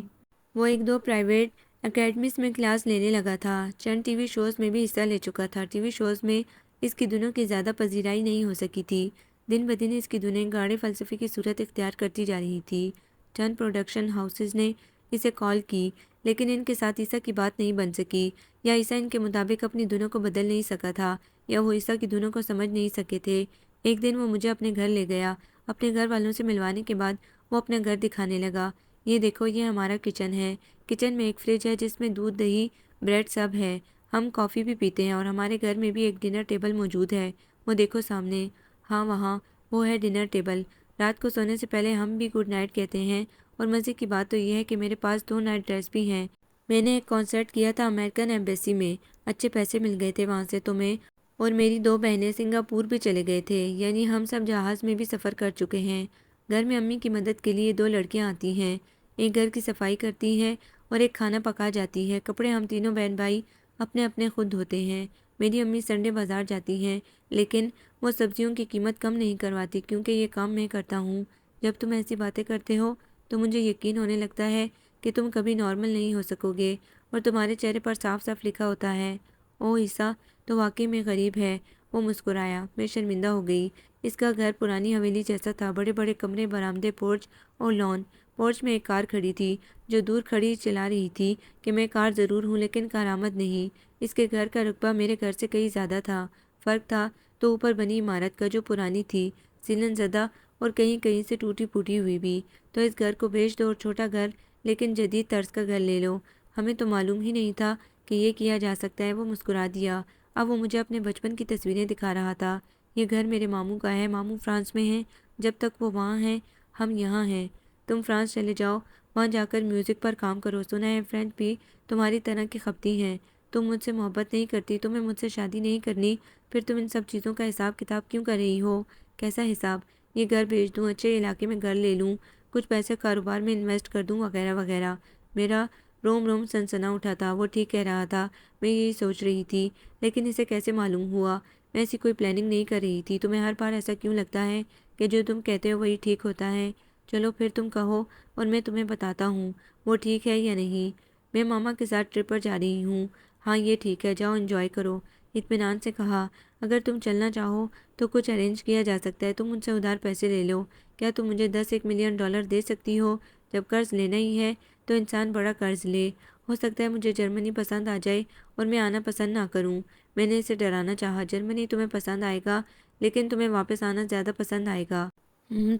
وہ ایک دو پرائیویٹ اکیڈمیز میں کلاس لینے لگا تھا، چند ٹی وی شوز میں بھی حصہ لے چکا تھا۔ ٹی وی شوز میں اس کی دنوں کی زیادہ پذیرائی نہیں ہو سکی تھی۔ دن بدن اس کی دنیں گاڑے فلسفے کی صورت اختیار کرتی جا رہی تھی۔ چند پروڈکشن ہاؤسز نے اسے کال کی لیکن ان کے ساتھ عیسیٰ کی بات نہیں بن سکی، یا عیسیٰ ان کے مطابق اپنی دنوں کو بدل نہیں سکا تھا، یا وہ عیسیٰ کی دنوں کو سمجھ نہیں سکے تھے۔ ایک دن وہ مجھے اپنے گھر لے گیا۔ اپنے گھر والوں سے ملوانے کے بعد وہ اپنا گھر دکھانے لگا۔ یہ دیکھو، یہ ہمارا کچن ہے۔ کچن میں ایک فریج ہے جس میں دودھ، دہی، بریڈ سب ہے۔ ہم کافی بھی پیتے ہیں اور ہمارے گھر میں بھی ایک ڈنر ٹیبل موجود ہے۔ وہ دیکھو سامنے، ہاں وہاں وہ ہے ڈنر ٹیبل۔ رات کو سونے سے پہلے ہم بھی گڈ نائٹ کہتے ہیں، اور مزے کی بات تو یہ ہے کہ میرے پاس 2 نائٹ ڈریس بھی ہیں۔ میں نے ایک کنسرٹ کیا تھا امریکن ایمبیسی میں، اچھے پیسے مل گئے تھے وہاں سے تو میں اور میری 2 بہنیں سنگاپور بھی چلے گئے تھے، یعنی ہم سب جہاز میں بھی سفر کر چکے ہیں۔ گھر میں امی کی مدد کے لیے 2 لڑکیاں آتی ہیں، ایک گھر کی صفائی کرتی ہے اور ایک کھانا پکا جاتی ہے۔ کپڑے ہم تینوں بہن بھائی اپنے اپنے خود دھوتے ہیں۔ میری امی سنڈے بازار جاتی ہیں لیکن وہ سبزیوں کی قیمت کم نہیں کرواتی کیونکہ یہ کام میں کرتا ہوں۔ جب تم ایسی باتیں کرتے ہو تو مجھے یقین ہونے لگتا ہے کہ تم کبھی نارمل نہیں ہو سکو گے، اور تمہارے چہرے پر صاف صاف لکھا ہوتا ہے، او عیسیٰ تو واقعی میں غریب ہے۔ وہ مسکرایا۔ میں شرمندہ ہو گئی۔ اس کا گھر پرانی حویلی جیسا تھا، بڑے بڑے کمرے، برآمدے، پورچ اور لان۔ پورچ میں ایک کار کھڑی تھی جو دور کھڑی چلا رہی تھی کہ میں کار ضرور ہوں لیکن کارآمد نہیں۔ اس کے گھر کا رقبہ میرے گھر سے کہیں زیادہ تھا۔ فرق تھا تو اوپر بنی عمارت کا جو پرانی تھی، سیلن زدہ اور کہیں کہیں سے ٹوٹی پھوٹی ہوئی بھی۔ تو اس گھر کو بیچ دو اور چھوٹا گھر لیکن جدید طرز کا گھر لے لو۔ ہمیں تو معلوم ہی نہیں تھا کہ یہ کیا جا سکتا ہے۔ وہ مسکرا دیا۔ اب وہ مجھے اپنے بچپن کی تصویریں دکھا رہا تھا۔ یہ گھر میرے ماموں کا ہے، ماموں فرانس میں ہیں، جب تک وہ وہاں ہیں ہم یہاں ہیں۔ تم فرانس چلے جاؤ، وہاں جا کر میوزک پر کام کرو۔ سنا ہے فرینچ بھی تمہاری طرح کی خپتی ہیں۔ تم مجھ سے محبت نہیں کرتی، تمہیں مجھ سے شادی نہیں کرنی، پھر تم ان سب چیزوں کا حساب کتاب کیوں کر رہی ہو؟ کیسا حساب؟ یہ گھر بیچ دوں، اچھے علاقے میں گھر لے لوں، کچھ پیسے کاروبار میں انویسٹ کر دوں، وغیرہ وغیرہ۔ میرا روم روم سنسنا اٹھا تھا۔ وہ ٹھیک کہہ رہا تھا، میں یہی سوچ رہی تھی، لیکن اسے کیسے معلوم ہوا؟ میں ایسی کوئی پلاننگ نہیں کر رہی تھی۔ تمہیں ہر بار ایسا کیوں لگتا ہے کہ جو تم کہتے ہو وہی ٹھیک ہوتا ہے؟ چلو پھر تم کہو اور میں تمہیں بتاتا ہوں وہ ٹھیک ہے یا نہیں۔ میں ماما کے ساتھ ٹرپ پر جا رہی ہوں۔ ہاں یہ ٹھیک ہے، جاؤ انجوائے کرو۔ اطمینان سے کہا، اگر تم چلنا چاہو تو کچھ ارینج کیا جا سکتا ہے، تم مجھ سے ادھار پیسے لے لو۔ کیا تم مجھے 10 ملین ڈالر دے سکتی ہو؟ جب قرض لینا ہی ہے تو انسان بڑا قرض لے۔ ہو سکتا ہے مجھے جرمنی پسند آ جائے اور میں آنا پسند نہ کروں۔ میں نے اسے ڈرانا چاہا، جرمنی تمہیں پسند آئے گا لیکن تمہیں واپس آنا زیادہ پسند آئے گا۔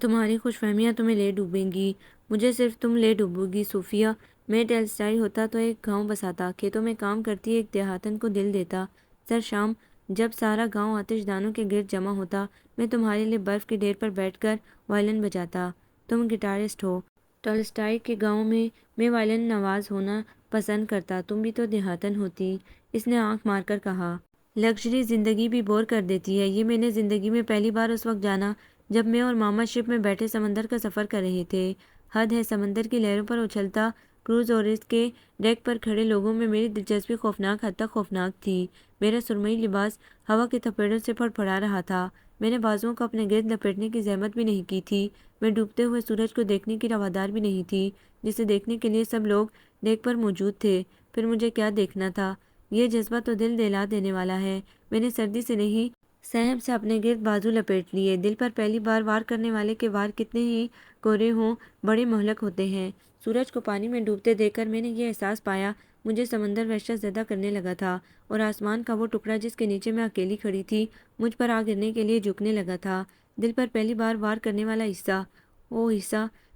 تمہاری خوش فہمیاں تمہیں لے ڈوبیں گی، مجھے صرف تم لے ڈوبو گی صوفیہ۔ میں ٹیلسٹائی ہوتا تو ایک گاؤں بساتا، کھیتوں میں کام کرتی ایک دیہاتن کو دل دیتا۔ سر شام جب سارا گاؤں آتش دانوں کے گرد جمع ہوتا، میں تمہارے لیے برف کی ڈھیر پر بیٹھ کر وائلن بجاتا۔ تم گٹارسٹ ہو، ٹولسٹائی کے گاؤں میں وائلن نواز ہونا پسند کرتا، تم بھی تو دیہاتن ہوتی۔ اس نے آنکھ مار کر کہا، لگژری زندگی بھی بور کر دیتی ہے۔ یہ میں نے زندگی میں پہلی بار اس وقت جانا جب میں اور ماما شپ میں بیٹھے سمندر کا سفر کر رہے تھے۔ حد ہے، سمندر کی لہروں پر اچھلتا کروز اور اس کے ڈیک پر کھڑے لوگوں میں میری دلچسپی خوفناک حد تک خوفناک تھی۔ میرا سرمئی لباس ہوا کے تھپیڑوں سے پھڑ پھڑا رہا تھا۔ میں نے بازوؤں کو اپنے گرد لپیٹنے کی زحمت بھی نہیں کی تھی۔ میں ڈوبتے ہوئے سورج کو دیکھنے کی روادار بھی نہیں تھی جسے دیکھنے کے لیے سب لوگ ڈیک پر موجود تھے۔ پھر مجھے کیا دیکھنا تھا؟ یہ جذبہ تو دل دہلا دینے والا ہے۔ میں نے سردی سے نہیں، سہم سے اپنے گرد بازو لپیٹ لیے۔ دل پر پہلی بار وار کرنے والے کے وار کتنے ہی کورے ہوں بڑے مہلک ہوتے ہیں۔ سورج کو پانی میں ڈوبتے دیکھ کر میں نے یہ احساس پایا، مجھے سمندر وحشت زدہ کرنے لگا تھا، اور آسمان کا وہ ٹکڑا جس کے نیچے میں اکیلی کھڑی تھی مجھ پر آ گرنے کے لیے جھکنے لگا تھا۔ دل پر پہلی بار وار کرنے والا حصہ، او حصہ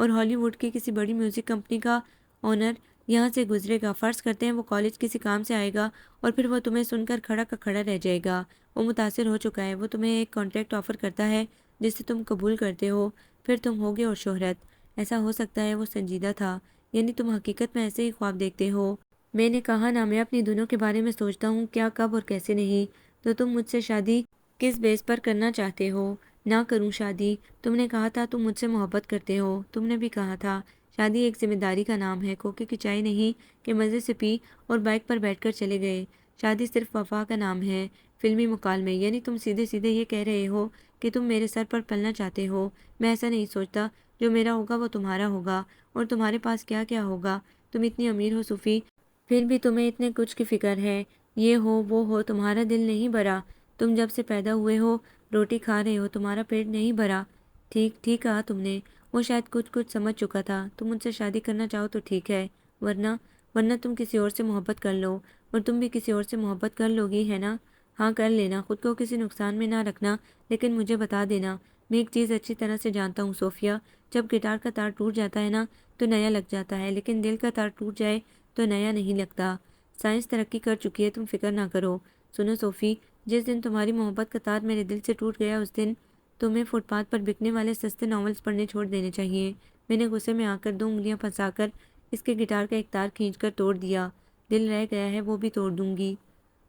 اور ہالی ووڈ کی کسی بڑی میوزک کمپنی کا آنر یہاں سے گزرے گا۔ فرض کرتے ہیں وہ کالج کسی کام سے آئے گا اور پھر وہ تمہیں سن کر کھڑا کا کھڑا رہ جائے گا۔ وہ متاثر ہو چکا ہے، وہ تمہیں ایک کانٹریکٹ آفر کرتا ہے جسے تم قبول کرتے ہو، پھر تم ہوگے اور شہرت۔ ایسا ہو سکتا ہے وہ سنجیدہ تھا، یعنی تم حقیقت میں ایسے ہی خواب دیکھتے ہو؟ میں نے کہا نا، میں اپنی دنوں کے بارے میں سوچتا ہوں، کیا، کب اور کیسے نہیں۔ تو تم مجھ سے شادی کس بیس پر کرنا چاہتے ہو؟ نہ کروں شادی؟ تم نے کہا تھا تم مجھ سے محبت کرتے ہو، تم نے بھی کہا تھا شادی ایک ذمہ داری کا نام ہے، کوکے کی چائے نہیں کہ مزے سے پی اور بائک پر بیٹھ کر چلے گئے۔ شادی صرف وفا کا نام ہے، فلمی مکالمے۔ یعنی تم سیدھے سیدھے یہ کہہ رہے ہو کہ تم میرے سر پر پلنا چاہتے ہو۔ میں ایسا نہیں سوچتا، جو میرا ہوگا وہ تمہارا ہوگا، اور تمہارے پاس کیا کیا ہوگا۔ تم اتنی امیر ہو صوفی، پھر بھی تمہیں اتنے کچھ کی فکر ہے، یہ ہو وہ ہو، تمہارا دل نہیں بھرا۔ تم جب سے پیدا ہوئے ہو روٹی کھا رہے ہو، تمہارا پیٹ نہیں بھرا۔ ٹھیک ٹھیک کہا تم نے۔ وہ شاید کچھ سمجھ چکا تھا۔ تم مجھ سے شادی کرنا چاہو تو ٹھیک ہے، ورنہ تم کسی اور سے محبت کر لو، اور تم بھی کسی اور سے محبت کر لو گی، ہے نا؟ ہاں کر لینا، خود کو کسی نقصان میں نہ رکھنا، لیکن مجھے بتا دینا۔ میں ایک چیز اچھی طرح سے جانتا ہوں صوفیہ، جب گٹار کا تار ٹوٹ جاتا ہے نا تو نیا لگ جاتا ہے، لیکن دل کا تار ٹوٹ جائے تو نیا نہیں لگتا۔ سائنس ترقی کر چکی ہے، تم فکر نہ کرو۔ سنو صوفی، جس دن تمہاری محبت کا تار میرے دل سے ٹوٹ گیا، اس دن تمہیں فٹ پاتھ پر بکنے والے سستے ناولز پڑھنے چھوڑ دینے چاہیے۔ میں نے غصے میں آ کر 2 انگلیاں پھنسا کر اس کے گٹار کا ایک تار کھینچ کر توڑ دیا۔ دل رہ گیا ہے، وہ بھی توڑ دوں گی۔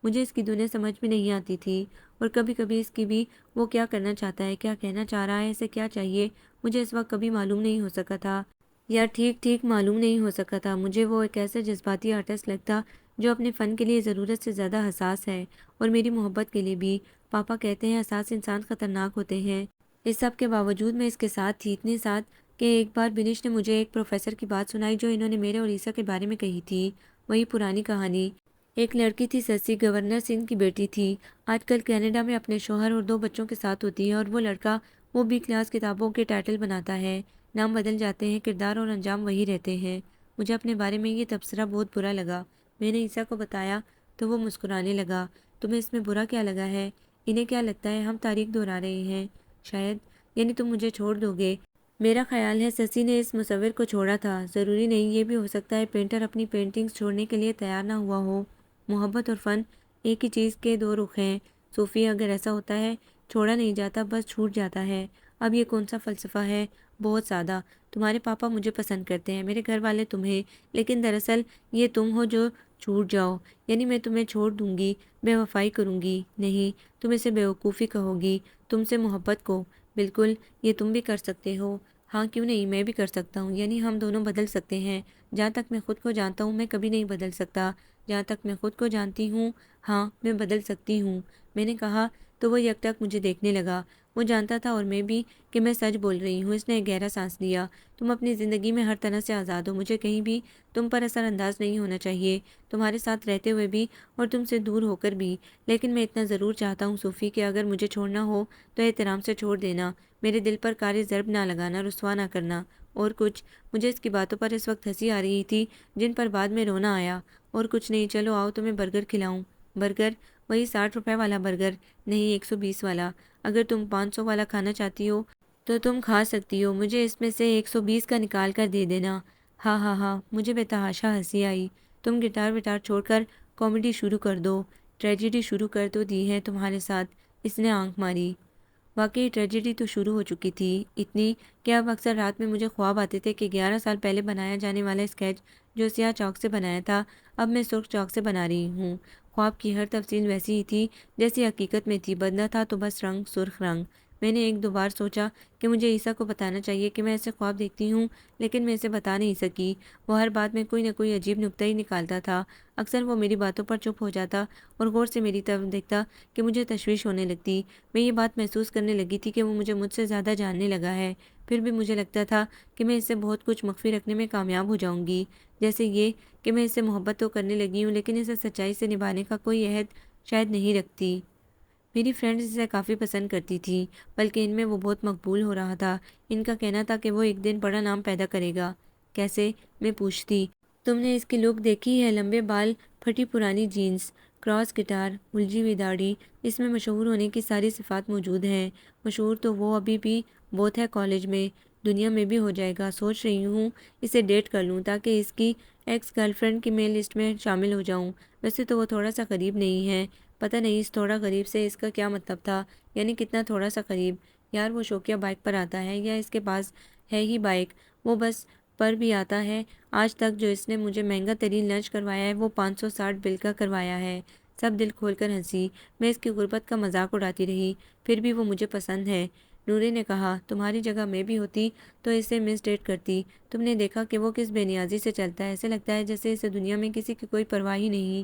مجھے اس کی دنیا سمجھ بھی نہیں آتی تھی، اور کبھی کبھی اس کی بھی۔ وہ کیا کرنا چاہتا ہے، کیا کہنا چاہ رہا ہے، اسے کیا چاہیے، مجھے اس وقت کبھی معلوم نہیں ہو سکا تھا، یا ٹھیک معلوم نہیں ہو سکا تھا۔ مجھے وہ ایک ایسا جذباتی آرٹسٹ لگتا جو اپنے فن کے لیے ضرورت سے زیادہ حساس ہے، اور میری محبت کے لیے بھی۔ پاپا کہتے ہیں حساس انسان خطرناک ہوتے ہیں۔ اس سب کے باوجود میں اس کے ساتھ تھی، اتنے ساتھ کہ ایک بار بنش نے مجھے ایک پروفیسر کی بات سنائی جو انہوں نے میرے اور عیسیٰ کے بارے میں کہی تھی۔ وہی پرانی کہانی۔ ایک لڑکی تھی سسی، گورنر سنگھ کی بیٹی تھی، آج کل کینیڈا میں اپنے شوہر اور 2 بچوں کے ساتھ ہوتی ہے، اور وہ لڑکا وہ بی کلاس کتابوں کے ٹائٹل بناتا ہے، نام بدل جاتے ہیں، کردار اور انجام وہی رہتے ہیں۔ مجھے اپنے بارے میں یہ تبصرہ بہت برا لگا۔ میں نے عیسیٰ کو بتایا تو وہ مسکرانے لگا۔ تمہیں اس میں برا کیا لگا ہے؟ انہیں کیا لگتا ہے ہم تاریخ دہرا رہے ہیں؟ شاید، یعنی تم مجھے چھوڑ دو گے؟ میرا خیال ہے سسی نے اس مصور کو چھوڑا تھا، ضروری نہیں، یہ بھی ہو سکتا ہے پینٹر اپنی پینٹنگز چھوڑنے کے لیے تیار نہ ہوا ہو۔ محبت اور فن ایک ہی چیز کے 2 رخ ہیں صوفی، اگر ایسا ہوتا ہے چھوڑا نہیں جاتا، بس چھوٹ جاتا ہے۔ اب یہ کون سا فلسفہ ہے؟ بہت سادہ۔ تمہارے پاپا مجھے پسند کرتے ہیں، میرے گھر والے تمہیں، لیکن دراصل یہ تم ہو جو چھوٹ جاؤ۔ یعنی میں تمہیں چھوڑ دوں گی، بے وفائی کروں گی؟ نہیں، تم اسے بیوقوفی کہو گی، تم سے محبت کو۔ بالکل، یہ تم بھی کر سکتے ہو۔ ہاں کیوں نہیں، میں بھی کر سکتا ہوں، یعنی ہم دونوں بدل سکتے ہیں۔ جہاں تک میں خود کو جانتا ہوں میں کبھی نہیں بدل سکتا۔ جہاں تک میں خود کو جانتی ہوں، ہاں میں بدل سکتی ہوں۔ میں نے کہا تو وہ یک ٹک مجھے دیکھنے لگا۔ وہ جانتا تھا اور میں بھی کہ میں سچ بول رہی ہوں۔ اس نے ایک گہرا سانس لیا۔ تم اپنی زندگی میں ہر طرح سے آزاد ہو، مجھے کہیں بھی تم پر اثر انداز نہیں ہونا چاہیے، تمہارے ساتھ رہتے ہوئے بھی اور تم سے دور ہو کر بھی۔ لیکن میں اتنا ضرور چاہتا ہوں صوفی کہ اگر مجھے چھوڑنا ہو تو احترام سے چھوڑ دینا، میرے دل پر کار ضرب نہ لگانا، رسوا نہ کرنا۔ اور کچھ؟ مجھے اس کی باتوں پر اس وقت ہنسی آ رہی تھی جن پر بعد میں رونا آیا۔ اور کچھ نہیں، چلو آؤ تمہیں برگر کھلاؤں۔ برگر؟ وہی 60 روپے والا برگر؟ نہیں، 120 والا۔ اگر تم 500 والا کھانا چاہتی ہو تو تم کھا سکتی ہو، مجھے اس میں سے 120 کا نکال کر دے دینا۔ ہاں ہاں ہاں، مجھے بے تحاشا ہنسی آئی۔ تم گٹار وٹار چھوڑ کر کامیڈی شروع کر دو، ٹریجڈی شروع کر تو دی ہے تمہارے ساتھ۔ اس نے آنکھ ماری۔ واقعی ٹریجڈی تو شروع ہو چکی تھی، اتنی کہ اب اکثر رات میں مجھے خواب آتے تھے کہ 11 سال پہلے بنایا جانے والا اسکیچ جو سیاہ چاک سے بنایا تھا، اب میں سرخ چاک سے بنا رہی ہوں۔ خواب کی ہر تفصیل ویسی ہی تھی جیسی حقیقت میں تھی، بدلا تھا تو بس رنگ، سرخ رنگ۔ میں نے 1-2 بار سوچا کہ مجھے عیسیٰ کو بتانا چاہیے کہ میں ایسے خواب دیکھتی ہوں، لیکن میں اسے بتا نہیں سکی۔ وہ ہر بات میں کوئی نہ کوئی عجیب نکتہ ہی نکالتا تھا۔ اکثر وہ میری باتوں پر چپ ہو جاتا اور غور سے میری طرف دیکھتا کہ مجھے تشویش ہونے لگتی۔ میں یہ بات محسوس کرنے لگی تھی کہ وہ مجھ سے زیادہ جاننے لگا ہے، پھر بھی مجھے لگتا تھا کہ میں اس سے بہت کچھ مخفی رکھنے میں کامیاب ہو جاؤں گی، جیسے یہ کہ میں اس سے محبت تو کرنے لگی ہوں لیکن اسے سچائی سے نبھانے کا کوئی عہد شاید نہیں رکھتی۔ میری فرینڈز اسے کافی پسند کرتی تھی، بلکہ ان میں وہ بہت مقبول ہو رہا تھا۔ ان کا کہنا تھا کہ وہ ایک دن بڑا نام پیدا کرے گا۔ کیسے؟ میں پوچھتی۔ تم نے اس کی لک دیکھی ہے؟ لمبے بال، پھٹی پرانی جینز، کراس گٹار، الجھی ہوئی داڑھی، اس میں مشہور ہونے کی ساری صفات موجود ہیں۔ مشہور تو وہ ابھی بھی بہت ہے کالج میں، دنیا میں بھی ہو جائے گا۔ سوچ رہی ہوں اسے ڈیٹ کر لوں تاکہ اس کی ایکس گرل فرینڈ کی میں لسٹ میں شامل ہو جاؤں۔ ویسے تو وہ تھوڑا سا قریب نہیں ہے، پتہ نہیں اس تھوڑا قریب سے اس کا کیا مطلب تھا، یعنی کتنا تھوڑا سا قریب۔ یار وہ شوقیہ بائک پر آتا ہے یا اس کے پاس ہے ہی بائک، وہ بس پر بھی آتا ہے۔ آج تک جو اس نے مجھے مہنگا ترین لنچ کروایا ہے وہ 560 بل کا کروایا ہے۔ سب دل کھول کر ہنسی، میں اس کی غربت کا مذاق اڑاتی رہی، پھر بھی وہ مجھے پسند ہے۔ نورے نے کہا، تمہاری جگہ میں بھی ہوتی تو اسے مس ڈیٹ کرتی۔ تم نے دیکھا کہ وہ کس بے نیازی سے چلتا ہے، ایسے لگتا ہے جیسے اسے دنیا میں کسی کی کوئی پرواہ ہی نہیں۔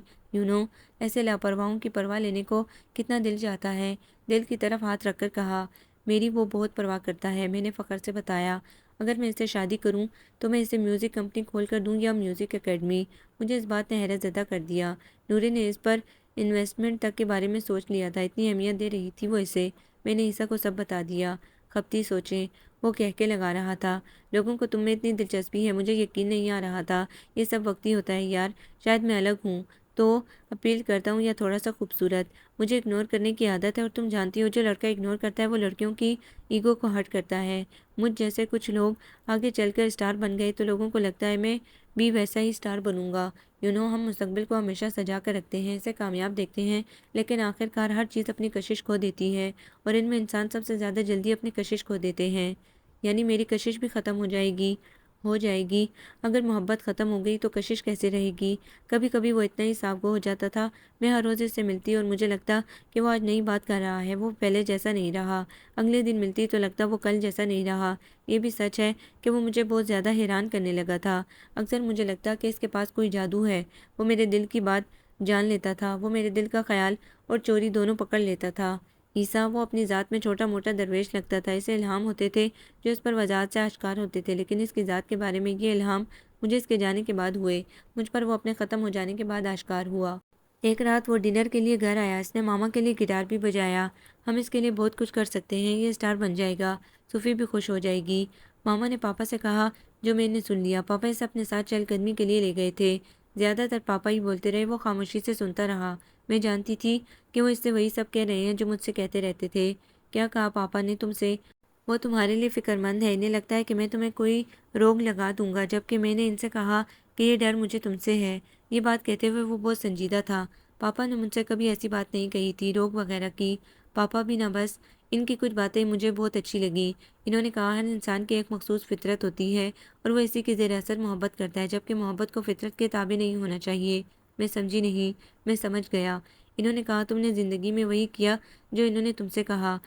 ایسے لاپرواہوں کی پرواہ لینے کو کتنا دل چاہتا ہے۔ دل کی طرف ہاتھ رکھ کر کہا، میری وہ بہت پرواہ کرتا ہے۔ میں نے فخر سے بتایا، اگر میں اسے شادی کروں تو میں اسے میوزک کمپنی کھول کر دوں یا میوزک اکیڈمی۔ مجھے اس بات نے حیرت زدہ کر دیا۔ نورے نے اس پر انویسٹمنٹ تک کے بارے میں سوچ لیا تھا، اتنی اہمیت دے رہی تھی وہ اسے۔ میں نے عیسیٰ کو سب بتا دیا۔ خپتی سوچیں، وہ کہہ کے لگا رہا تھا، لوگوں کو تم میں اتنی دلچسپی ہے، مجھے یقین نہیں آ رہا تھا۔ یہ سب وقتی ہوتا ہے یار، شاید میں الگ ہوں تو اپیل کرتا ہوں یا تھوڑا سا خوبصورت۔ مجھے اگنور کرنے کی عادت ہے اور تم جانتی ہو جو لڑکا اگنور کرتا ہے وہ لڑکیوں کی ایگو کو ہرٹ کرتا ہے۔ مجھ جیسے کچھ لوگ آگے چل کر اسٹار بن گئے تو لوگوں کو لگتا ہے میں بھی ویسا ہی اسٹار بنوں گا۔ ہم مستقبل کو ہمیشہ سجا کر رکھتے ہیں، اسے کامیاب دیکھتے ہیں، لیکن آخر کار ہر چیز اپنی کشش کھو دیتی ہے، اور ان میں انسان سب سے زیادہ جلدی اپنی کشش کھو دیتے ہیں۔ یعنی میری کشش بھی ختم ہو جائے گی۔ اگر محبت ختم ہو گئی تو کشش کیسے رہے گی؟ کبھی کبھی وہ اتنا ہی صاف گو ہو جاتا تھا، میں ہر روز اس سے ملتی اور مجھے لگتا کہ وہ آج نئی بات کر رہا ہے، وہ پہلے جیسا نہیں رہا۔ اگلے دن ملتی تو لگتا وہ کل جیسا نہیں رہا۔ یہ بھی سچ ہے کہ وہ مجھے بہت زیادہ حیران کرنے لگا تھا۔ اکثر مجھے لگتا کہ اس کے پاس کوئی جادو ہے، وہ میرے دل کی بات جان لیتا تھا، وہ میرے دل کا خیال اور چوری دونوں پکڑ لیتا تھا۔ عیسیٰ وہ اپنی ذات میں چھوٹا موٹا درویش لگتا تھا، اسے الہام ہوتے تھے جو اس پر وضاحت سے آشکار ہوتے تھے، لیکن اس کی ذات کے بارے میں یہ الہام مجھے اس کے جانے کے بعد ہوئے، مجھ پر وہ اپنے ختم ہو جانے کے بعد آشکار ہوا۔ ایک رات وہ ڈنر کے لیے گھر آیا، اس نے ماما کے لیے گٹار بھی بجایا۔ ہم اس کے لیے بہت کچھ کر سکتے ہیں، یہ اسٹار بن جائے گا، صوفی بھی خوش ہو جائے گی، ماما نے پاپا سے کہا، جو میں نے سن لیا۔ پاپا اسے اپنے ساتھ چہل قدمی کے لیے لے گئے تھے۔ زیادہ تر پاپا ہی بولتے رہے، وہ خاموشی سے سنتا رہا۔ میں جانتی تھی کہ وہ اس سے وہی سب کہہ رہے ہیں جو مجھ سے کہتے رہتے تھے۔ کیا کہا پاپا نے تم سے؟ وہ تمہارے لیے فکر مند ہے، انہیں لگتا ہے کہ میں تمہیں کوئی روگ لگا دوں گا، جبکہ میں نے ان سے کہا کہ یہ ڈر مجھے تم سے ہے۔ یہ بات کہتے ہوئے وہ بہت سنجیدہ تھا۔ پاپا نے مجھ سے کبھی ایسی بات نہیں کہی تھی، روگ وغیرہ کی۔ پاپا بھی نہ، بس ان کی کچھ باتیں مجھے بہت اچھی لگیں۔ انہوں نے کہا، ہر انسان کی ایک مخصوص فطرت ہوتی ہے اور وہ اسی کے زیر اثر محبت کرتا ہے، جبکہ محبت کو فطرت کے تابع نہیں ہونا چاہیے۔ میں سمجھی نہیں۔ میں سمجھ گیا۔ انہوں نے کہا، تم نے زندگی میں وہی کیا جو انہوں نے تم سے کہا۔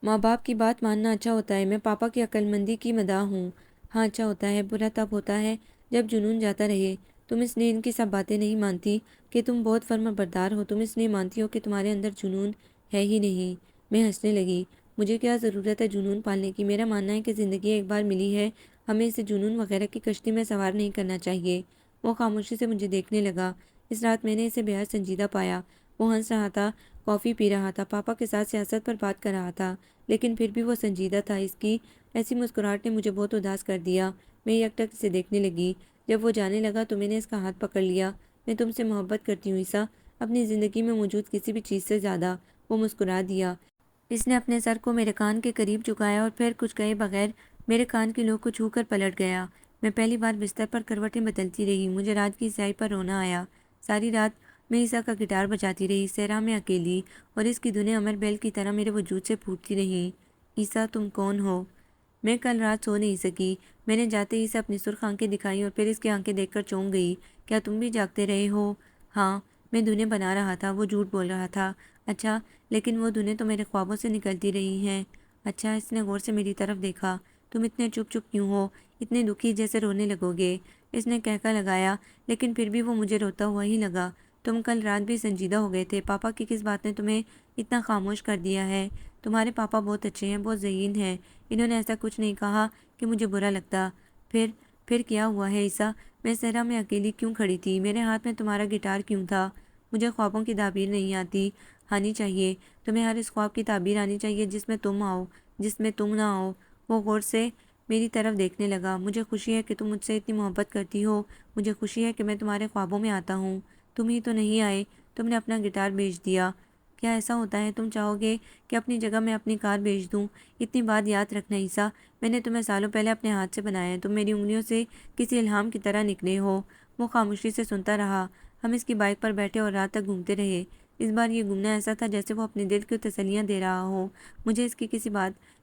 ماں باپ کی بات ماننا اچھا ہوتا ہے، میں پاپا کی عقل مندی کی مداح ہوں۔ ہاں اچھا ہوتا ہے، برا تب ہوتا ہے جب جنون جاتا رہے۔ تم اس لیے ان کی سب باتیں نہیں مانتی کہ تم بہت فرما بردار ہو، تم اس لیے مانتی ہو کہ تمہارے اندر جنون ہے ہی نہیں۔ میں ہنسنے لگی۔ مجھے کیا ضرورت ہے جنون پالنے کی؟ میرا ماننا ہے کہ زندگی ایک بار ملی ہے، ہمیں اسے جنون وغیرہ کی کشتی میں سوار نہیں کرنا چاہیے۔ وہ خاموشی سے مجھے دیکھنے لگا۔ اس رات میں نے اسے بے حد سنجیدہ پایا۔ وہ ہنس رہا تھا، کافی پی رہا تھا، پاپا کے ساتھ سیاست پر بات کر رہا تھا، لیکن پھر بھی وہ سنجیدہ تھا۔ اس کی ایسی مسکراہٹ نے مجھے بہت اداس کر دیا۔ میں یک ٹک اسے دیکھنے لگی۔ جب وہ جانے لگا تو میں نے اس کا ہاتھ پکڑ لیا۔ میں تم سے محبت کرتی ہوں عیسیٰ، اپنی زندگی میں موجود کسی بھی چیز سے زیادہ۔ وہ مسکرا دیا۔ اس نے اپنے سر کو میرے کان کے قریب جھکایا اور پھر کچھ کہے بغیر میرے کان کی نوک کو چھو کر پلٹ گیا۔ میں پہلی بار بستر پر کروٹیں بدلتی رہی، مجھے رات کی سیاہی پر رونا آیا۔ ساری رات میں عیسیٰ کا گٹار بجاتی رہی، صحرا میں اکیلی، اور اس کی دھنیں امر بیل کی طرح میرے وجود سے پھوٹتی رہیں۔ عیسیٰ تم کون ہو؟ میں کل رات سو نہیں سکی۔ میں نے جاتے ہی اسے اپنی سرخ آنکھیں دکھائیں اور پھر اس کی آنکھیں دیکھ کر چونک گئی۔ کیا تم بھی جاگتے رہے ہو؟ ہاں، میں دھنیں بنا رہا تھا، وہ جھوٹ بول رہا تھا۔ اچھا، لیکن وہ دھنیں تو میرے خوابوں سے نکلتی رہی ہیں۔ اچھا، اس نے غور سے میری طرف دیکھا۔ تم اتنے چپ چپ کیوں ہو؟ اتنے دکھی جیسے رونے لگو گے۔ اس نے کہکا لگایا، لیکن پھر بھی وہ مجھے روتا ہوا ہی لگا۔ تم کل رات بھی سنجیدہ ہو گئے تھے، پاپا کی کس بات نے تمہیں اتنا خاموش کر دیا ہے؟ تمہارے پاپا بہت اچھے ہیں، بہت ذہین ہیں، انہوں نے ایسا کچھ نہیں کہا کہ مجھے برا لگتا۔ پھر کیا ہوا ہے عیسیٰ؟ میں صحرا میں اکیلی کیوں کھڑی تھی؟ میرے ہاتھ میں تمہارا گٹار کیوں تھا؟ مجھے خوابوں کی تعبیر نہیں آتی۔ آنی چاہیے، تمہیں ہر اس خواب کی تعبیر آنی چاہیے جس میں تم آؤ، جس میں تم نہ آؤ۔ وہ غور سے میری طرف دیکھنے لگا۔ مجھے خوشی ہے کہ تم مجھ سے اتنی محبت کرتی ہو، مجھے خوشی ہے کہ میں تمہارے خوابوں میں آتا ہوں۔ تم ہی تو نہیں آئے، تم نے اپنا گٹار بیچ دیا۔ کیا ایسا ہوتا ہے؟ تم چاہو گے کہ اپنی جگہ میں اپنی کار بیچ دوں؟ اتنی بات یاد رکھنا عیسیٰ، میں نے تمہیں سالوں پہلے اپنے ہاتھ سے بنایا ہے، تم میری انگلیوں سے کسی الہام کی طرح نکلے ہو۔ وہ خاموشی سے سنتا رہا۔ ہم اس کی بائک پر بیٹھے اور رات تک گھومتے رہے۔ اس بار یہ گھومنا ایسا تھا جیسے وہ اپنے دل کو تسلیاں دے رہا ہو۔ مجھے اس کی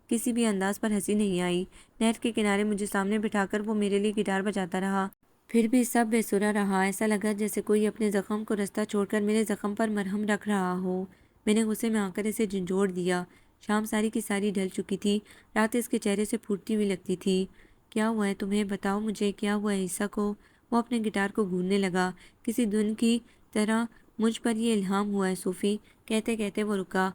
کسی بھی انداز پر ہنسی نہیں آئی۔ نہر کے کنارے مجھے سامنے بٹھا کر وہ میرے لیے گٹار بجاتا رہا۔ پھر بھی سب بے سرا رہا۔ ایسا لگا جیسے کوئی اپنے زخم کو رستہ چھوڑ کر میرے زخم پر مرہم رکھ رہا ہو۔ میں نے غصے میں آ کر اسے جھنجھوڑ دیا۔ شام ساری کی ساری ڈھل چکی تھی۔ رات اس کے چہرے سے پھوٹتی ہوئی لگتی تھی۔ کیا ہوا ہے تمہیں؟ بتاؤ مجھے، کیا ہوا ہے عیسیٰ کو؟ وہ اپنے گٹار کو گھوننے لگا۔ کسی دن کی طرح مجھ پر یہ الہام ہوا ہے صوفی، کہتے کہتے وہ رکا۔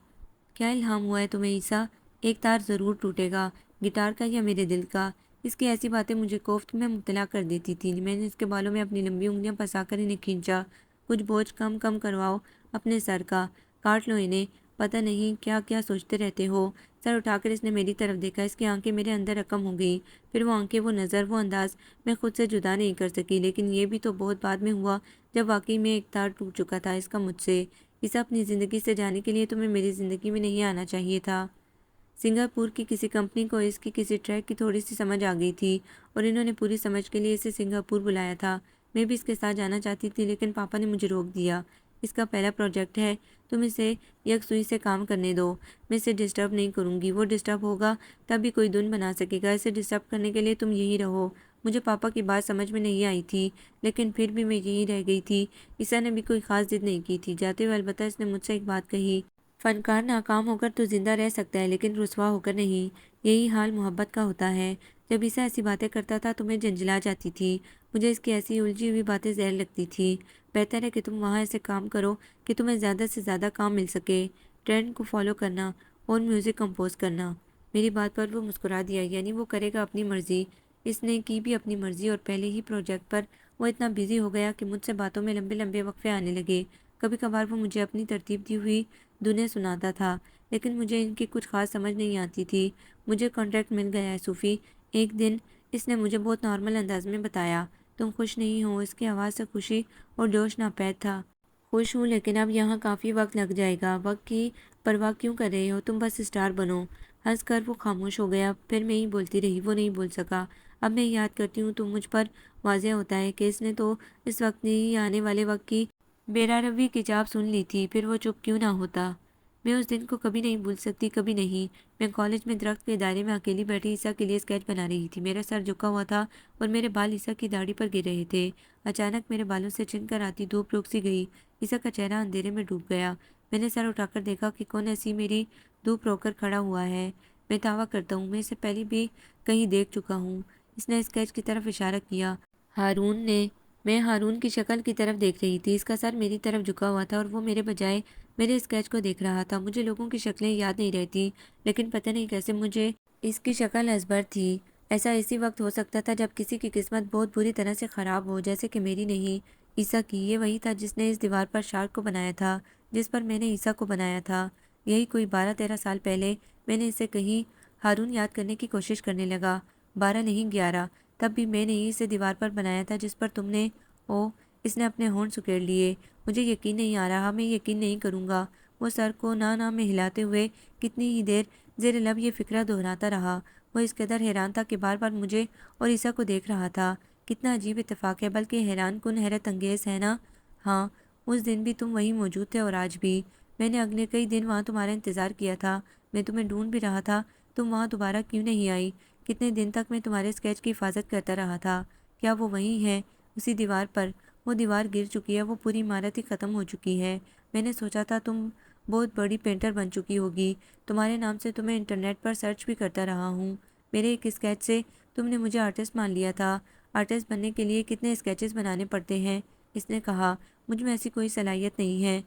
کیا الہام ہوا ہے تمہیں عیسیٰ؟ ایک تار ضرور ٹوٹے گا، گٹار کا یا میرے دل کا؟ اس کی ایسی باتیں مجھے کوفت میں مبتلا کر دیتی تھی۔ میں نے اس کے بالوں میں اپنی لمبی انگلیاں پھنسا کر انہیں کھینچا۔ کچھ بوجھ کم کرواؤ اپنے سر کا، کاٹ لو انہیں، پتہ نہیں کیا کیا سوچتے رہتے ہو۔ سر اٹھا کر اس نے میری طرف دیکھا۔ اس کی آنکھیں میرے اندر رقم ہو گئی۔ پھر وہ آنکھیں، وہ نظر، وہ انداز میں خود سے جدا نہیں کر سکی۔ لیکن یہ بھی تو بہت بعد میں ہوا، جب واقعی میں ایک تار ٹوٹ چکا تھا اس کا مجھ سے۔ اسے اپنی زندگی سے جانے کے لیے تمہیں میری زندگی میں نہیں آنا چاہیے تھا۔ سنگاپور کی کسی کمپنی کو اس کی کسی ٹریک کی تھوڑی سی سمجھ آ گئی تھی اور انہوں نے پوری سمجھ کے لیے اسے سنگاپور بلایا تھا۔ میں بھی اس کے ساتھ جانا چاہتی تھی لیکن پاپا نے مجھے روک دیا۔ اس کا پہلا پروجیکٹ ہے، تم اسے یکسوئی سے کام کرنے دو۔ میں اسے ڈسٹرب نہیں کروں گی، وہ ڈسٹرب ہوگا تب بھی کوئی دن بنا سکے گا۔ اسے ڈسٹرب کرنے کے لیے تم یہی رہو۔ مجھے پاپا کی بات سمجھ میں نہیں آئی تھی لیکن پھر بھی میں یہی رہ گئی تھی۔ عیسیٰ نے بھی کوئی خاص ضد نہیں کی تھی۔ جاتے ہوئے البتہ اس نے مجھ سے ایک بات کہی، فنکار ناکام ہو کر تو زندہ رہ سکتا ہے لیکن رسوا ہو کر نہیں۔ یہی حال محبت کا ہوتا ہے۔ جب عیسیٰ ایسی باتیں کرتا تھا تو میں جھنجھلا جاتی تھی۔ مجھے اس کی ایسی الجھی ہوئی باتیں زہر لگتی تھی۔ بہتر ہے کہ تم وہاں ایسے کام کرو کہ تمہیں زیادہ سے زیادہ کام مل سکے۔ ٹرینڈ کو فالو کرنا اور میوزک کمپوز کرنا۔ میری بات پر وہ مسکرا دیا۔ یعنی وہ کرے گا اپنی مرضی۔ اس نے کی بھی اپنی مرضی اور پہلے ہی پروجیکٹ پر وہ اتنا بزی ہو گیا کہ مجھ سے باتوں میں لمبے لمبے وقفے آنے لگے۔ کبھی کبھار وہ مجھے اپنی ترتیب دی ہوئی دنیں سناتا تھا لیکن مجھے ان کی کچھ خاص سمجھ نہیں آتی تھی۔ مجھے کانٹریکٹ مل گیا ہے صوفی، ایک دن اس نے مجھے بہت نارمل انداز میں بتایا۔ تم خوش نہیں ہو؟ اس کی آواز سے خوشی اور جوش ناپید تھا۔ خوش ہوں لیکن اب یہاں کافی وقت لگ جائے گا۔ وقت کی پرواہ کیوں کر رہے ہو؟ تم بس اسٹار بنو۔ ہنس کر وہ خاموش ہو گیا۔ پھر میں ہی بولتی رہی، وہ نہیں بول سکا۔ اب میں یاد کرتی ہوں تو مجھ پر واضح ہوتا ہے کہ اس نے تو اس وقت نہیں، آنے والے وقت کی بیراروی کی چاپ سن لی تھی، پھر وہ چپ کیوں نہ ہوتا۔ میں اس دن کو کبھی نہیں بھول سکتی، کبھی نہیں۔ میں کالج میں درخت کے دائرے میں اکیلی بیٹھی عیسیٰ کے لیے اسکیچ بنا رہی تھی۔ میرا سر جھکا ہوا تھا اور میرے بال عیسیٰ کی داڑھی پر گر رہے تھے۔ اچانک میرے بالوں سے چھن کر آتی دھوپ رک سی گئی۔ عیسیٰ کا چہرہ اندھیرے میں ڈوب گیا۔ میں نے سر اٹھا کر دیکھا کہ کون ایسی میری دھوپ رو کر کھڑا ہوا ہے۔ میں دعویٰ کرتا ہوں میں اسے پہلے بھی کہیں دیکھ چکا ہوں۔ اس نے اسکیچ کی طرف اشارہ کیا۔ ہارون نے۔ میں ہارون کی شکل کی طرف دیکھ رہی تھی۔ اس کا سر میری طرف جھکا ہوا تھا اور وہ میرے بجائے میرے اسکیچ کو دیکھ رہا تھا۔ مجھے لوگوں کی شکلیں یاد نہیں رہتی لیکن پتہ نہیں کیسے مجھے اس کی شکل ازبر تھی۔ ایسا اسی وقت ہو سکتا تھا جب کسی کی قسمت بہت بری طرح سے خراب ہو، جیسے کہ میری نہیں، عیسیٰ کی۔ یہ وہی تھا جس نے اس دیوار پر شارک کو بنایا تھا جس پر میں نے عیسیٰ کو بنایا تھا۔ یہی کوئی 12-13 سال پہلے میں نے اسے کہیں ہارون یاد کرنے کی کوشش کرنے لگا۔ 12 نہیں 11۔ تب بھی میں نے ہی اسے دیوار پر بنایا تھا جس پر تم نے اس نے اپنے ہونٹ سکیڑ لیے۔ مجھے یقین نہیں آ رہا، میں یقین نہیں کروں گا۔ وہ سر کو نہ میں ہلاتے ہوئے کتنی ہی دیر زیر لب یہ فکرہ دہراتا رہا۔ وہ اس قدر حیران تھا کہ بار بار مجھے اور عیسیٰ کو دیکھ رہا تھا۔ کتنا عجیب اتفاق ہے، بلکہ حیران کن، حیرت انگیز ہے نا؟ ہاں، اس دن بھی تم وہیں موجود تھے اور آج بھی۔ میں نے اگلے کئی دن وہاں تمہارا انتظار کیا تھا۔ میں تمہیں ڈھونڈ بھی رہا تھا، تم وہاں دوبارہ کیوں نہیں آئی؟ کتنے دن تک میں تمہارے اسکیچ کی حفاظت کرتا رہا تھا۔ کیا وہ وہیں ہے، اسی دیوار پر؟ وہ دیوار گر چکی ہے، وہ پوری عمارت ہی ختم ہو چکی ہے۔ میں نے سوچا تھا تم بہت بڑی پینٹر بن چکی ہوگی۔ تمہارے نام سے تو میں انٹرنیٹ پر سرچ بھی کرتا رہا ہوں۔ میرے ایک اسکیچ سے تم نے مجھے آرٹسٹ مان لیا تھا۔ آرٹسٹ بننے کے لیے کتنے اسکیچز بنانے پڑتے ہیں؟ اس نے کہا، مجھ میں ایسی کوئی صلاحیت نہیں ہے۔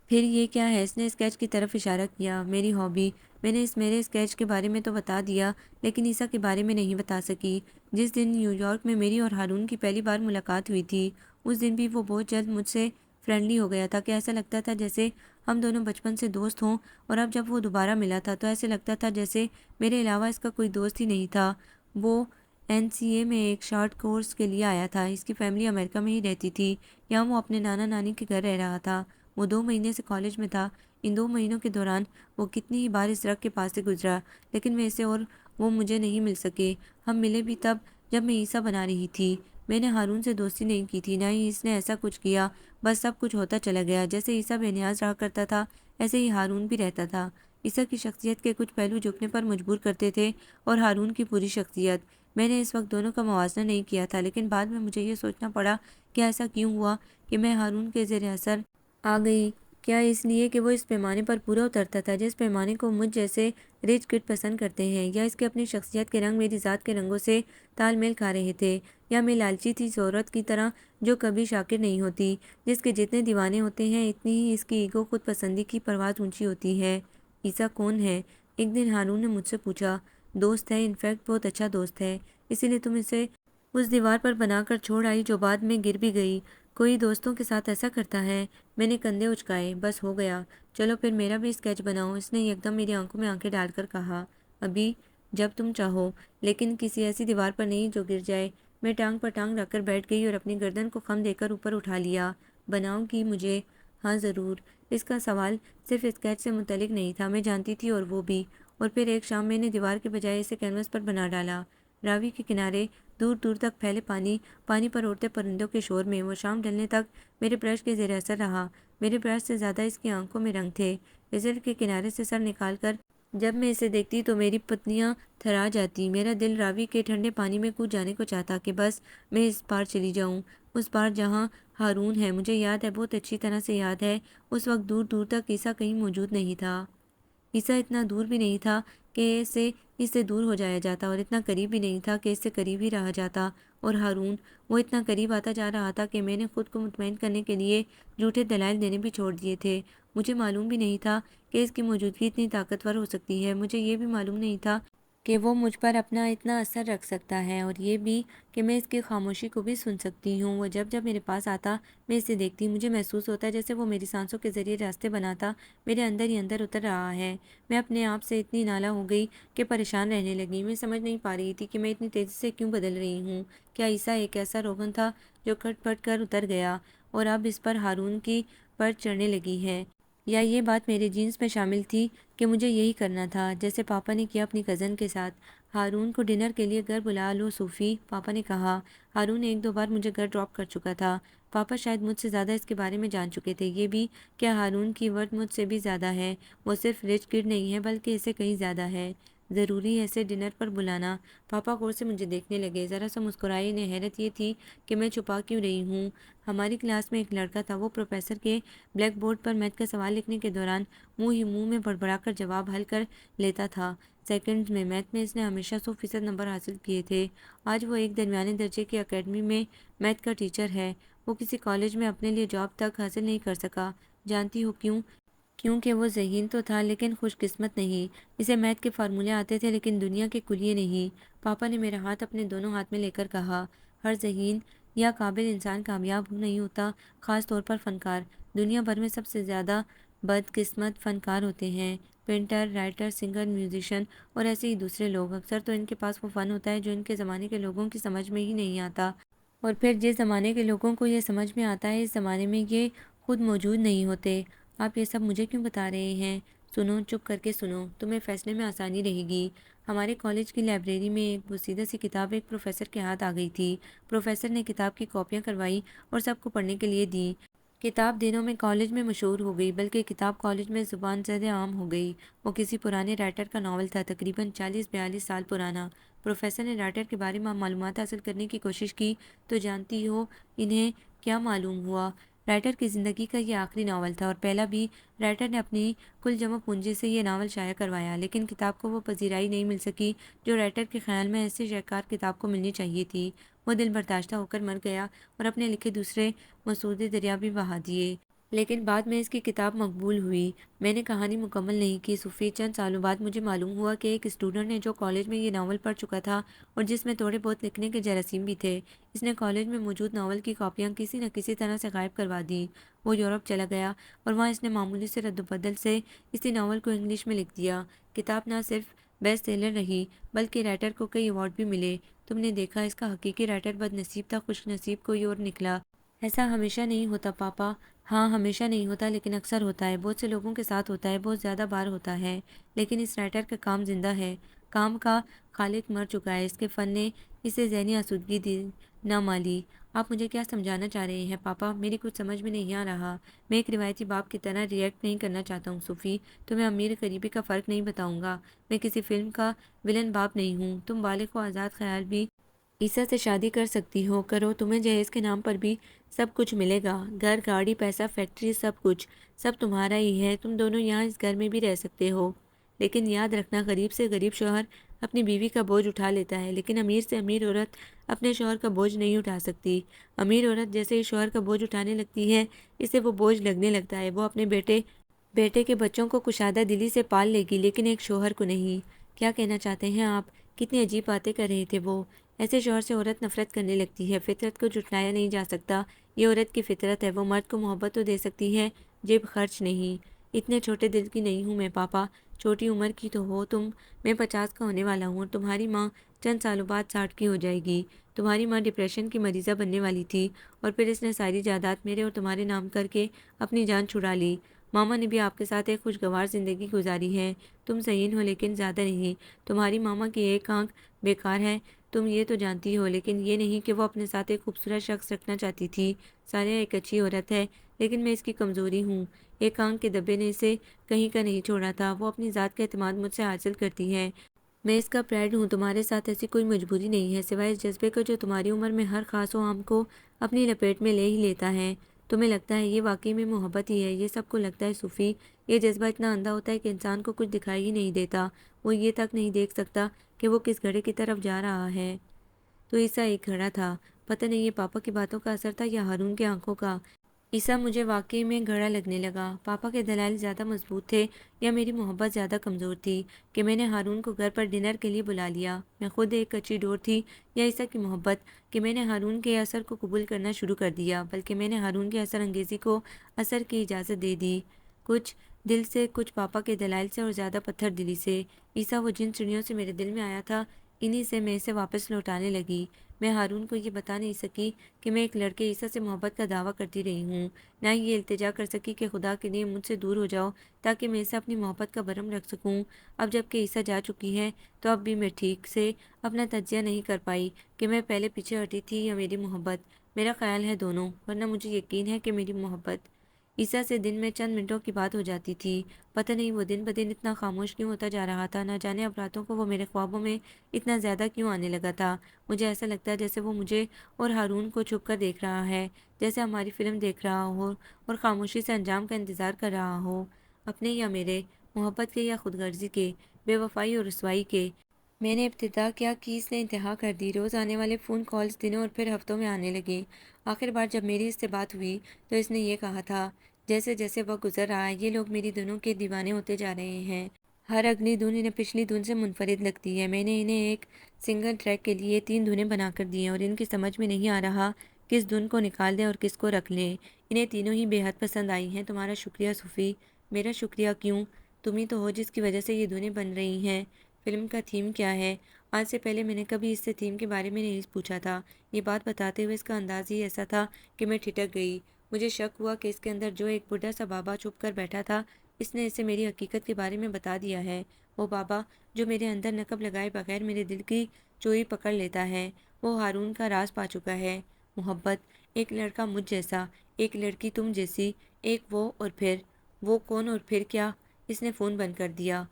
پھر یہ کیا ہے؟ اس نے اسکیچ کی طرف اشارہ کیا۔ میری ہابی۔ میں نے میرے اسکیچ کے بارے میں تو بتا دیا لیکن عیسیٰ کے بارے میں نہیں بتا سکی۔ جس دن نیو یارک میں میری اور ہارون کی پہلی بار ملاقات ہوئی تھی اس دن بھی وہ بہت جلد مجھ سے فرینڈلی ہو گیا تھا کہ ایسا لگتا تھا جیسے ہم دونوں بچپن سے دوست ہوں، اور اب جب وہ دوبارہ ملا تھا تو ایسے لگتا تھا جیسے میرے علاوہ اس کا کوئی دوست ہی نہیں تھا۔ وہ NCA میں ایک شارٹ کورس کے لیے آیا تھا۔ اس کی فیملی امریکہ میں ہی رہتی تھی، یہاں وہ اپنے نانا نانی کے گھر رہ رہا تھا۔ وہ 2 مہینے سے کالج میں تھا۔ ان 2 مہینوں کے دوران وہ کتنی ہی بار اس رگ کے پاس سے گزرا، لیکن میں اسے اور وہ مجھے نہیں مل سکے۔ ہم ملے بھی تب جب میں عیسیٰ بنا رہی تھی۔ میں نے ہارون سے دوستی نہیں کی تھی، نہ ہی اس نے ایسا کچھ کیا، بس سب کچھ ہوتا چلا گیا۔ جیسے عیسیٰ بے نیاز رہا کرتا تھا، ایسے ہی ہارون بھی رہتا تھا۔ عیسیٰ کی شخصیت کے کچھ پہلو جھکنے پر مجبور کرتے تھے اور ہارون کی پوری شخصیت۔ میں نے اس وقت دونوں کا موازنہ نہیں کیا تھا، لیکن بعد میں مجھے یہ سوچنا پڑا کہ ایسا کیوں ہوا کہ میں ہارون کے زیر اثر آ گئی۔ کیا اس لیے کہ وہ اس پیمانے پر پورا اترتا تھا جس پیمانے کو مجھ جیسے رچ کڈ پسند کرتے ہیں، یا اس کے اپنی شخصیت کے رنگ میری ذات کے رنگوں سے تال میل کھا رہے تھے، یا میں لالچی تھی عورت کی طرح جو کبھی شاکر نہیں ہوتی، جس کے جتنے دیوانے ہوتے ہیں اتنی ہی اس کی ایگو خود پسندی کی پرواز اونچی ہوتی ہے۔ عیسیٰ کون ہے؟ ایک دن ہارون نے مجھ سے پوچھا۔ دوست ہے، انفیکٹ بہت اچھا دوست ہے، اسی لیے تم اسے اس دیوار پر بنا کر چھوڑ آئی جو بعد میں گر بھی گئی۔ کوئی دوستوں کے ساتھ ایسا کرتا ہے؟ میں نے کندھے اچکائے۔ بس ہو گیا، چلو پھر میرا بھی اسکیچ بناؤ، اس نے یکدم میری آنکھوں میں آنکھیں ڈال کر کہا۔ ابھی؟ جب تم چاہو، لیکن کسی ایسی دیوار پر نہیں جو گر جائے۔ میں ٹانگ پر ٹانگ رکھ کر بیٹھ گئی اور اپنی گردن کو خم دے کر اوپر اٹھا لیا۔ بناؤ گی مجھے؟ ہاں ضرور۔ اس کا سوال صرف اسکیچ سے متعلق نہیں تھا، میں جانتی تھی، اور وہ بھی۔ اور پھر ایک شام میں نے دیوار کے بجائے اسے کینوس پر بنا ڈالا۔ راوی کے کنارے دور دور تک پھیلے پانی پر اڑتے پرندوں کے شور میں وہ شام ڈھلنے تک میرے برش کے زیر اثر رہا۔ میرے برش سے زیادہ اس کی آنکھوں میں رنگ تھے۔ ریزلٹ کے کنارے سے سر نکال کر جب میں اسے دیکھتی تو میری پتلیاں تھرا جاتی۔ میرا دل راوی کے ٹھنڈے پانی میں کود جانے کو چاہتا کہ بس میں اس پار چلی جاؤں، اس پار جہاں ہارون ہے۔ مجھے یاد ہے، بہت اچھی طرح سے یاد ہے، اس وقت دور دور تک عیسیٰ کہیں موجود نہیں تھا۔ عیسیٰ اتنا دور بھی نہیں تھا کہ اس سے دور ہو جایا جاتا، اور اتنا قریب بھی نہیں تھا کہ اس سے قریب ہی رہا جاتا۔ اور ہارون، وہ اتنا قریب آتا جا رہا تھا کہ میں نے خود کو مطمئن کرنے کے لیے جھوٹے دلائل دینے بھی چھوڑ دیے تھے۔ مجھے معلوم بھی نہیں تھا کہ اس کی موجودگی اتنی طاقتور ہو سکتی ہے۔ مجھے یہ بھی معلوم نہیں تھا کہ وہ مجھ پر اپنا اتنا اثر رکھ سکتا ہے، اور یہ بھی کہ میں اس کی خاموشی کو بھی سن سکتی ہوں۔ وہ جب میرے پاس آتا، میں اسے دیکھتی، مجھے محسوس ہوتا جیسے وہ میری سانسوں کے ذریعے راستے بناتا، میرے اندر ہی اندر اتر رہا ہے۔ میں اپنے آپ سے اتنی نالاں ہو گئی کہ پریشان رہنے لگی۔ میں سمجھ نہیں پا رہی تھی کہ میں اتنی تیزی سے کیوں بدل رہی ہوں۔ کیا عیسیٰ ایک ایسا روغن تھا جو کٹ پٹ کر اتر گیا اور اب اس پر ہارون کی پرت چڑھنے لگی ہے، یا یہ بات میرے جینز میں شامل تھی کہ مجھے یہی کرنا تھا، جیسے پاپا نے کیا اپنی کزن کے ساتھ؟ ہارون کو ڈنر کے لیے گھر بلا لو صوفی، پاپا نے کہا۔ ہارون ایک دو بار مجھے گھر ڈراپ کر چکا تھا۔ پاپا شاید مجھ سے زیادہ اس کے بارے میں جان چکے تھے۔ یہ بھی کہ ہارون کی ورث مجھ سے بھی زیادہ ہے، وہ صرف رچ کڈ نہیں ہے بلکہ اسے کہیں زیادہ ہے۔ ضروری ہے اسے ڈنر پر بلانا؟ پاپا غور سے مجھے دیکھنے لگے، ذرا سا مسکرائے۔ انہیں حیرت یہ تھی کہ میں چھپا کیوں رہی ہوں۔ ہماری کلاس میں ایک لڑکا تھا، وہ پروفیسر کے بلیک بورڈ پر میتھ کا سوال لکھنے کے دوران منہ ہی منہ میں بڑبڑا کر جواب حل کر لیتا تھا۔ سیکنڈز میں میتھ میں اس نے ہمیشہ 100% نمبر حاصل کیے تھے۔ آج وہ ایک درمیانے درجے کی اکیڈمی میں میتھ کا ٹیچر ہے۔ وہ کسی کالج میں اپنے لیے جاب تک حاصل نہیں کر سکا۔ جانتی ہو کیوں؟ کیونکہ وہ ذہین تو تھا لیکن خوش قسمت نہیں۔ اسے میتھ کے فارمولے آتے تھے لیکن دنیا کے کلیے نہیں۔ پاپا نے میرا ہاتھ اپنے دونوں ہاتھ میں لے کر کہا، ہر ذہین یا قابل انسان کامیاب نہیں ہوتا، خاص طور پر فنکار۔ دنیا بھر میں سب سے زیادہ بد قسمت فنکار ہوتے ہیں، پینٹر، رائٹر، سنگر، میوزیشین اور ایسے ہی دوسرے لوگ۔ اکثر تو ان کے پاس وہ فن ہوتا ہے جو ان کے زمانے کے لوگوں کی سمجھ میں ہی نہیں آتا، اور پھر جس زمانے کے لوگوں کو یہ سمجھ میں آتا ہے اس زمانے میں یہ خود موجود نہیں ہوتے۔ آپ یہ سب مجھے کیوں بتا رہے ہیں؟ سنو، چپ کر کے سنو، تمہیں فیصلے میں آسانی رہے گی۔ ہمارے کالج کی لائبریری میں ایک بوسیدہ سی کتاب ایک پروفیسر کے ہاتھ آ گئی تھی۔ پروفیسر نے کتاب کی کاپیاں کروائی اور سب کو پڑھنے کے لیے دی۔ کتاب دنوں میں کالج میں مشہور ہو گئی، بلکہ کتاب کالج میں زبان زد عام ہو گئی۔ وہ کسی پرانے رائٹر کا ناول تھا، تقریباً 40-42 سال پرانا۔ پروفیسر نے رائٹر کے بارے میں معلومات حاصل کرنے کی کوشش کی تو جانتی ہو انہیں کیا معلوم ہوا؟ رائٹر کی زندگی کا یہ آخری ناول تھا اور پہلا بھی۔ رائٹر نے اپنی کل جمع پونجی سے یہ ناول شائع کروایا، لیکن کتاب کو وہ پذیرائی نہیں مل سکی جو رائٹر کے خیال میں ایسی شاہکار کتاب کو ملنی چاہیے تھی۔ وہ دل برداشتہ ہو کر مر گیا اور اپنے لکھے دوسرے مسودے دریا بھی بہا دیے۔ لیکن بعد میں اس کی کتاب مقبول ہوئی۔ میں نے کہانی مکمل نہیں کی صوفی۔ چند سالوں بعد مجھے معلوم ہوا کہ ایک اسٹوڈنٹ نے جو کالج میں یہ ناول پڑھ چکا تھا اور جس میں تھوڑے بہت لکھنے کے جراثیم بھی تھے، اس نے کالج میں موجود ناول کی کاپیاں کسی نہ کسی طرح سے غائب کروا دیں۔ وہ یورپ چلا گیا اور وہاں اس نے معمولی سے رد و بدل سے اسی ناول کو انگلش میں لکھ دیا۔ کتاب نہ صرف بیسٹ سیلر رہی بلکہ رائٹر کو کئی ایوارڈ بھی ملے۔ تم نے دیکھا اس کا حقیقی رائٹر بد نصیب تھا، خوش نصیب کوئی اور نکلا۔ ایسا ہمیشہ نہیں ہوتا پاپا، ہاں، ہمیشہ نہیں ہوتا لیکن اکثر ہوتا ہے، بہت سے لوگوں کے ساتھ ہوتا ہے، بہت زیادہ بار ہوتا ہے، لیکن اس رائٹر کا کام زندہ ہے، کام کا خالق مر چکا ہے، اس کے فن نے اسے ذہنی آسودگی دی نہ مالی۔ آپ مجھے کیا سمجھانا چاہ رہے ہیں پاپا؟ میری کچھ سمجھ میں نہیں آ رہا۔ میں ایک روایتی باپ کی طرح ریئیکٹ نہیں کرنا چاہتا ہوں صوفی، تمہیں امیر غریبی کا فرق نہیں بتاؤں گا، میں کسی فلم کا ولن باپ نہیں ہوں، تم بالغ و آزاد خیال بھی عیسیٰ سے شادی کر سکتی ہو، کرو، تمہیں جہیز کے نام پر بھی سب کچھ ملے گا، گھر، گاڑی، پیسہ، فیکٹری، سب کچھ، سب تمہارا ہی ہے، تم دونوں یہاں اس گھر میں بھی رہ سکتے ہو، لیکن یاد رکھنا غریب سے غریب شوہر اپنی بیوی کا بوجھ اٹھا لیتا ہے، لیکن امیر سے امیر عورت اپنے شوہر کا بوجھ نہیں اٹھا سکتی۔ امیر عورت جیسے ہی شوہر کا بوجھ اٹھانے لگتی ہے، اسے وہ بوجھ لگنے لگتا ہے، وہ اپنے بیٹے کے بچوں کو کشادہ دلی سے پال لے گی لیکن ایک شوہر کو نہیں۔ کیا کہنا چاہتے ہیں آپ؟ کتنی عجیب باتیں کر رہے تھے وہ۔ ایسے شوہر سے عورت نفرت کرنے لگتی ہے، فطرت کو جھٹلایا نہیں جا سکتا، یہ عورت کی فطرت ہے، وہ مرد کو محبت تو دے سکتی ہے، جیب خرچ نہیں۔ اتنے چھوٹے دل کی نہیں ہوں میں پاپا، چھوٹی عمر کی تو ہو تم، میں 50 کا ہونے والا ہوں اور تمہاری ماں چند سالوں بعد 60 کی ہو جائے گی۔ تمہاری ماں ڈپریشن کی مریضہ بننے والی تھی اور پھر اس نے ساری جائیداد میرے اور تمہارے نام کر کے اپنی جان چھڑا لی۔ ماما نے بھی آپ کے ساتھ ایک خوشگوار زندگی گزاری ہے، تم ذہین ہو لیکن زیادہ نہیں، تمہاری ماما کی ایک آنکھ بیکار ہے، تم یہ تو جانتی ہو، لیکن یہ نہیں کہ وہ اپنے ساتھ ایک خوبصورت شخص رکھنا چاہتی تھی۔ سالیہ ایک اچھی عورت ہے لیکن میں اس کی کمزوری ہوں، ایک آنکھ کے دبے نے اسے کہیں کا نہیں چھوڑا تھا، وہ اپنی ذات کا اعتماد مجھ سے حاصل کرتی ہے، میں اس کا پرائڈ ہوں، تمہارے ساتھ ایسی کوئی مجبوری نہیں ہے سوائے اس جذبے کا جو تمہاری عمر میں ہر خاص و عام کو اپنی لپیٹ میں لے ہی لیتا ہے۔ تمہیں لگتا ہے یہ واقعی میں محبت ہی ہے؟ یہ سب کو لگتا ہے صوفی، یہ جذبہ اتنا اندھا ہوتا ہے کہ انسان کو کچھ دکھائی ہی نہیں دیتا، وہ یہ تک نہیں دیکھ سکتا کہ وہ کس گھڑے کی طرف جا رہا ہے۔ تو عیسیٰ ایک گھڑا تھا، پتہ نہیں یہ پاپا کی باتوں کا اثر تھا یا ہارون کی آنکھوں کا۔ عیسیٰ مجھے واقعی میں گھڑا لگنے لگا، پاپا کے دلائل زیادہ مضبوط تھے یا میری محبت زیادہ کمزور تھی کہ میں نے ہارون کو گھر پر ڈنر کے لیے بلا لیا؟ میں خود ایک کچی ڈور تھی یا عیسیٰ کی محبت کہ میں نے ہارون کے اثر کو قبول کرنا شروع کر دیا؟ بلکہ میں نے ہارون کی اثر انگیزی کو اثر کی اجازت دے دی، کچھ دل سے، کچھ پاپا کے دلائل سے اور زیادہ پتھر دلی سے۔ عیسیٰ وہ جن سڑیوں سے میرے دل میں آیا تھا، انہی سے میں اسے واپس لوٹانے لگی۔ میں ہارون کو یہ بتا نہیں سکی کہ میں ایک لڑکے عیسیٰ سے محبت کا دعویٰ کرتی رہی ہوں، نہ ہی یہ التجا کر سکی کہ خدا کے لیے مجھ سے دور ہو جاؤ تاکہ میں اسے اپنی محبت کا بھرم رکھ سکوں۔ اب جب کہ عیسیٰ جا چکی ہے تو اب بھی میں ٹھیک سے اپنا تجزیہ نہیں کر پائی کہ میں پہلے پیچھے ہٹی تھی یا میری محبت۔ میرا خیال ہے دونوں، ورنہ مجھے یقین ہے کہ میری محبت عیسیٰ سے دن میں چند منٹوں کی بات ہو جاتی تھی۔ پتہ نہیں وہ دن بدن اتنا خاموش کیوں ہوتا جا رہا تھا، نہ جانے اب راتوں کو وہ میرے خوابوں میں اتنا زیادہ کیوں آنے لگا تھا۔ مجھے ایسا لگتا ہے جیسے وہ مجھے اور ہارون کو چھپ کر دیکھ رہا ہے، جیسے ہماری فلم دیکھ رہا ہو اور خاموشی سے انجام کا انتظار کر رہا ہو، اپنے یا میرے، محبت کے یا خود غرضی کے، بے وفائی اور رسوائی کے۔ میں نے ابتدا کیا کی، اس نے انتہا کر دی، روز آنے والے فون کالز دنوں اور پھر ہفتوں میں آنے لگے۔ آخر بار جب میری اس سے بات ہوئی تو اس نے یہ کہا تھا، جیسے جیسے وقت گزر رہا ہے یہ لوگ میری دھنوں کے دیوانے ہوتے جا رہے ہیں، ہر اگلی دھن انہیں پچھلی دھن سے منفرد لگتی ہے، میں نے انہیں ایک سنگل ٹریک کے لیے 3 دھنیں بنا کر دی ہیں اور ان کی سمجھ میں نہیں آ رہا کس دھن کو نکال دیں اور کس کو رکھ لیں، انہیں تینوں ہی بے حد پسند آئی ہیں۔ تمہارا شکریہ صوفی۔ میرا شکریہ کیوں؟ تم ہی تو ہو جس کی وجہ سے یہ دھنیں بن رہی ہیں۔ فلم کا تھیم کیا ہے؟ آج سے پہلے میں نے کبھی اس سے تھیم کے بارے میں نہیں پوچھا تھا، یہ بات بتاتے ہوئے اس کا انداز ہی ایسا تھا کہ میں ٹھٹک گئی۔ مجھے شک ہوا کہ اس کے اندر جو ایک بڈھا سا بابا چھپ کر بیٹھا تھا، اس نے اسے میری حقیقت کے بارے میں بتا دیا ہے، وہ بابا جو میرے اندر نقب لگائے بغیر میرے دل کی چوری پکڑ لیتا ہے، وہ ہارون کا راز پا چکا ہے۔ محبت، ایک لڑکا مجھ جیسا، ایک لڑکی تم جیسی، ایک وہ اور پھر وہ کون اور پھر کیا؟ اس نے فون بند کر دیا۔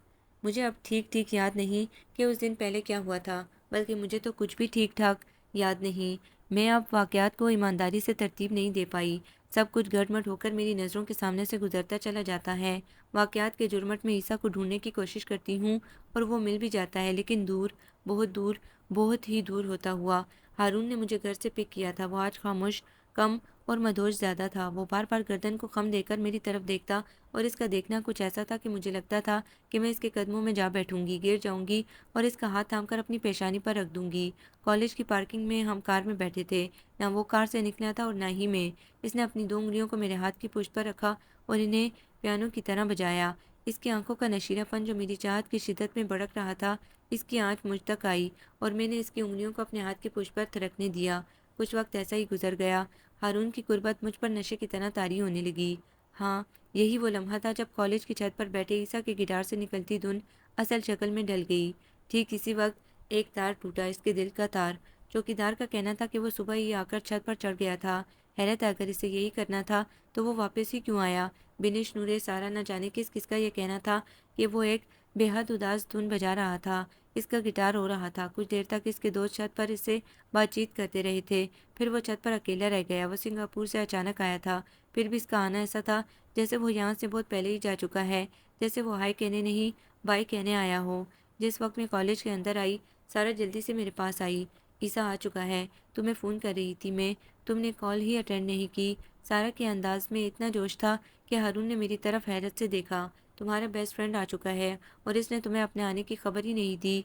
مجھے اب ٹھیک ٹھیک یاد نہیں کہ اس دن پہلے کیا ہوا تھا، بلکہ مجھے تو کچھ بھی ٹھیک ٹھاک یاد نہیں۔ میں اب واقعات کو ایمانداری سے ترتیب نہیں دے پائی، سب کچھ گڑمٹ ہو کر میری نظروں کے سامنے سے گزرتا چلا جاتا ہے۔ واقعات کے جرمٹ میں عیسیٰ کو ڈھونڈنے کی کوشش کرتی ہوں اور وہ مل بھی جاتا ہے، لیکن دور، بہت ہی دور ہوتا ہوا۔ ہارون نے مجھے گھر سے پک کیا تھا، وہ آج خاموش کم اور مدہوش زیادہ تھا، وہ بار بار گردن کو خم دے کر میری طرف دیکھتا اور اس کا دیکھنا کچھ ایسا تھا کہ مجھے لگتا تھا کہ میں اس کے قدموں میں جا بیٹھوں گی، گر جاؤں گی اور اس کا ہاتھ تھام کر اپنی پیشانی پر رکھ دوں گی۔ کالج کی پارکنگ میں ہم کار میں بیٹھے تھے، نہ وہ کار سے نکلا تھا اور نہ ہی میں۔ اس نے اپنی 2 انگلیوں کو میرے ہاتھ کی پشت پر رکھا اور انہیں پیانو کی طرح بجایا۔ اس کی آنکھوں کا نشیرہ پن جو میری چاہت کی شدت میں بھڑک رہا تھا، اس کی آنچ مجھ تک آئی اور میں نے اس کی انگلیوں کو اپنے ہاتھ کی پشت پر تھرکنے دیا۔ کچھ وقت ایسا ہی گزر گیا۔ ہارون کی قربت مجھ پر نشے کی طرح طاری ہونے لگی۔ ہاں، یہی وہ لمحہ تھا جب کالج کی چھت پر بیٹھے عیسیٰ کے گٹار سے نکلتی دھن اصل شکل میں ڈل گئی۔ ٹھیک اسی وقت ایک تار ٹوٹا، اس کے دل کا تار۔ چوکیدار کا کہنا تھا کہ وہ صبح ہی آ کر چھت پر چڑھ گیا تھا۔ حیرت، اگر اسے یہی کرنا تھا تو وہ واپس ہی کیوں آیا؟ بنش نورے سارا نہ جانے کس کس کا یہ کہنا تھا کہ وہ ایک بے حد اداس دھن بجا رہا تھا۔ اس کا گٹار رو رہا تھا۔ کچھ دیر تک اس کے دوست چھت پر اس سے بات چیت کرتے رہے تھے، پھر وہ چھت پر اکیلا رہ گیا۔ وہ سنگاپور سے اچانک آیا تھا، پھر بھی اس کا آنا ایسا تھا جیسے وہ یہاں سے بہت پہلے ہی جا چکا ہے، جیسے وہ ہائی کہنے نہیں بائی کہنے آیا ہو۔ جس وقت میں کالج کے اندر آئی، سارا جلدی سے میرے پاس آئی۔ عیسیٰ آ چکا ہے، تمہیں فون کر رہی تھی میں، تم نے کال ہی اٹینڈ نہیں کی۔ سارا کے انداز میں اتنا جوش تھا کہ ہارون نے میری طرف حیرت سے دیکھا۔ تمہارا بیسٹ فرینڈ آ چکا ہے اور اس نے تمہیں اپنے آنے کی خبر ہی نہیں دی۔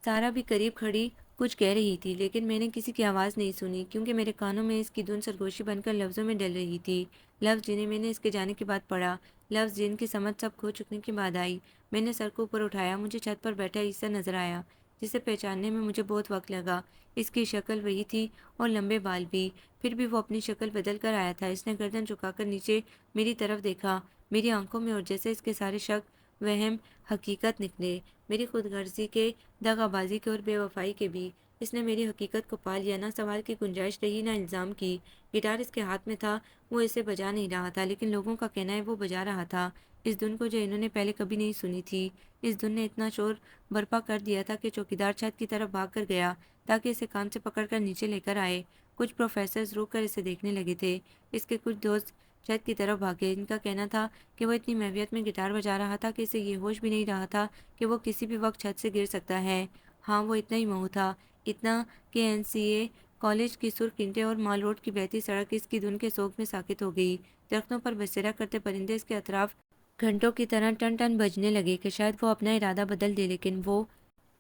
سارا بھی قریب کھڑی کچھ کہہ رہی تھی، لیکن میں نے کسی کی آواز نہیں سنی، کیونکہ میرے کانوں میں اس کی دھن سرگوشی بن کر لفظوں میں ڈل رہی تھی۔ لفظ جنہیں میں نے اس کے جانے کے بعد پڑھا، لفظ جن کی سمجھ سب کھو چکنے کے بعد آئی۔ میں نے سر کو اوپر اٹھایا، مجھے چھت پر بیٹھا عیسیٰ نظر آیا، جسے پہچاننے میں مجھے بہت وقت لگا۔ اس کی شکل وہی تھی اور لمبے بال بھی، پھر بھی وہ اپنی شکل بدل کر آیا تھا۔ اس نے گردن جھکا کر نیچے میری طرف دیکھا، میری آنکھوں میں، اور جیسے اس کے سارے شک، وہم حقیقت نکلے، میری خود غرضی کے، دغا بازی کے اور بے وفائی کے بھی۔ اس نے میری حقیقت کو پا لیا، نہ سوال کی گنجائش رہی نہ الزام کی۔ گٹار اس کے ہاتھ میں تھا، وہ اسے بجا نہیں رہا تھا، لیکن لوگوں کا کہنا ہے وہ بجا رہا تھا اس دھن کو جو انہوں نے پہلے کبھی نہیں سنی تھی۔ اس دھن نے اتنا شور برپا کر دیا تھا کہ چوکیدار چھت کی طرف بھاگ کر گیا تاکہ اسے کان سے پکڑ کر نیچے لے کر آئے۔ کچھ پروفیسرز روک کر اسے دیکھنے لگے تھے۔ اس کے کچھ دوست چھت کی طرف بھاگے۔ ان کا کہنا تھا کہ وہ اتنی محویت میں گٹار بجا رہا تھا کہ اسے یہ ہوش بھی نہیں رہا تھا کہ وہ کسی بھی وقت چھت سے گر سکتا ہے۔ ہاں، وہ اتنا ہی محو تھا، اتنا کہ NCA کالج کی سرخ اینٹیں اور مال روڈ کی بہتی سڑک اس کی دھن کے سوگ میں ساکت ہو گئی۔ درختوں پر بسیرا کرتے پرندے اس کے اطراف گھنٹوں کی طرح ٹن ٹن بجنے لگے کہ شاید وہ اپنا ارادہ بدل دے، لیکن وہ،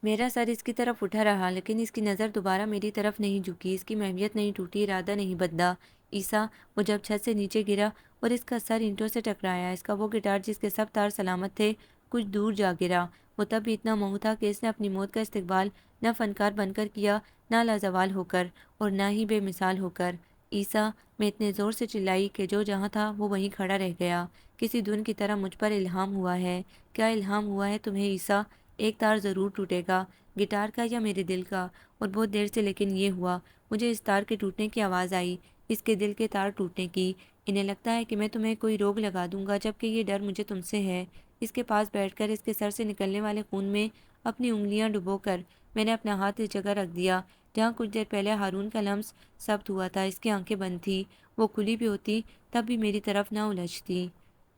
میرا سر اس کی طرف اٹھا رہا، لیکن اس کی نظر دوبارہ میری طرف نہیں جھکی۔ اس کی محویت نہیں ٹوٹی، ارادہ نہیں بدلا۔ عیسیٰ، وہ جب چھت سے نیچے گرا اور اس کا سر اینٹوں سے ٹکرایا، اس کا وہ گٹار جس کے سب تار سلامت تھے کچھ دور جا گرا۔ وہ تب بھی اتنا محو تھا کہ اس نے اپنی موت کا استقبال نہ فنکار بن کر کیا، نہ لازوال ہو کر، اور نہ ہی بے مثال ہو کر۔ عیسیٰ، میں اتنے زور سے چلائی کہ جو جہاں تھا وہ وہیں کھڑا رہ گیا۔ کسی دھن کی طرح مجھ پر الہام ہوا ہے۔ کیا الہام ہوا ہے تمہیں عیسیٰ؟ ایک تار ضرور ٹوٹے گا، گٹار کا یا میرے دل کا، اور بہت دیر سے، لیکن یہ ہوا۔ مجھے اس تار کے ٹوٹنے کی آواز آئی، اس کے دل کے تار ٹوٹنے کی۔ انہیں لگتا ہے کہ میں تمہیں کوئی روگ لگا دوں گا، جبکہ یہ ڈر مجھے تم سے ہے۔ اس کے پاس بیٹھ کر اس کے سر سے نکلنے والے خون میں اپنی انگلیاں ڈبو کر میں نے اپنا ہاتھ اس جگہ رکھ دیا جہاں کچھ دیر پہلے ہارون کا لمس ثبت ہوا تھا۔ اس کی آنکھیں بند تھیں، وہ کھلی بھی ہوتی تب بھی میری طرف نہ الجھتی۔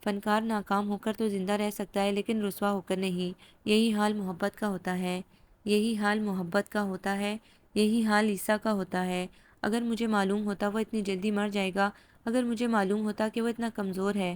فنکار ناکام ہو کر تو زندہ رہ سکتا ہے، لیکن رسوا ہو کر نہیں۔ یہی حال محبت کا ہوتا ہے، یہی حال محبت کا ہوتا ہے، یہی حال عیسیٰ کا ہوتا ہے۔ اگر مجھے معلوم ہوتا وہ اتنی جلدی مر جائے گا، اگر مجھے معلوم ہوتا کہ وہ اتنا کمزور ہے،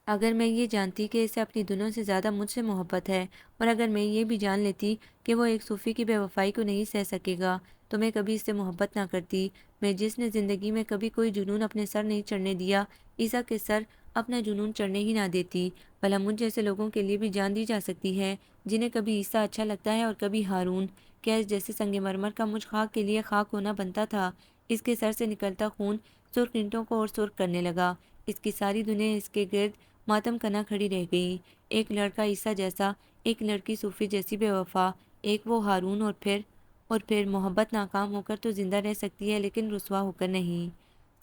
اگر میں یہ جانتی کہ اسے اپنی دنوں سے زیادہ مجھ سے محبت ہے، اور اگر میں یہ بھی جان لیتی کہ وہ ایک صوفی کی بے وفائی کو نہیں سہ سکے گا، تو میں کبھی اس سے محبت نہ کرتی۔ میں جس نے زندگی میں کبھی کوئی جنون اپنے سر نہیں چڑھنے دیا، عیسیٰ کے سر اپنا جنون چڑھنے ہی نہ دیتی۔ بھلا مجھ جیسے لوگوں کے لیے بھی جان دی جا سکتی ہے، جنہیں کبھی عیسیٰ اچھا لگتا ہے اور کبھی ہارون۔ کیا اس جیسے سنگ مرمر کا مجھ خاک کے لیے خاک ہونا بنتا تھا؟ اس کے سر سے نکلتا خون سرخ اینٹوں کو اور سرخ کرنے لگا۔ اس کی ساری دنیا اس کے گرد ماتم کنا کھڑی رہ گئی۔ ایک لڑکا عیسیٰ جیسا، ایک لڑکی صوفی جیسی بے وفا، ایک وہ ہارون، اور پھر محبت ناکام ہو کر تو زندہ رہ سکتی ہے، لیکن رسوا ہو کر نہیں۔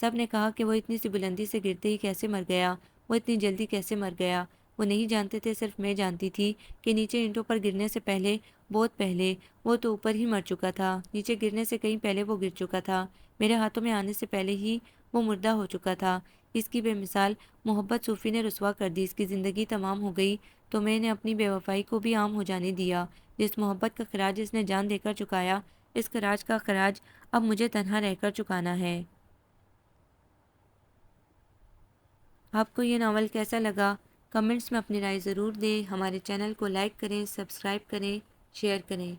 سب نے کہا کہ وہ اتنی سی بلندی سے گرتے ہی کیسے مر گیا، وہ اتنی جلدی کیسے مر گیا۔ وہ نہیں جانتے تھے، صرف میں جانتی تھی کہ نیچے اینٹوں پر گرنے سے پہلے، بہت پہلے، وہ تو اوپر ہی مر چکا تھا۔ نیچے گرنے سے کہیں پہلے وہ گر چکا تھا، میرے ہاتھوں میں آنے سے پہلے ہی وہ مردہ ہو چکا تھا۔ اس کی بے مثال محبت صوفی نے رسوا کر دی، اس کی زندگی تمام ہو گئی تو میں نے اپنی بے وفائی کو بھی عام ہو جانے دیا۔ جس محبت کا خراج اس نے جان دے کر چکایا، اس خراج کا خراج اب مجھے تنہا رہ کر چکانا ہے۔ آپ کو یہ ناول کیسا لگا؟ کمنٹس میں اپنی رائے ضرور دیں۔ ہمارے چینل کو لائک کریں، سبسکرائب کریں، شیئر کریں۔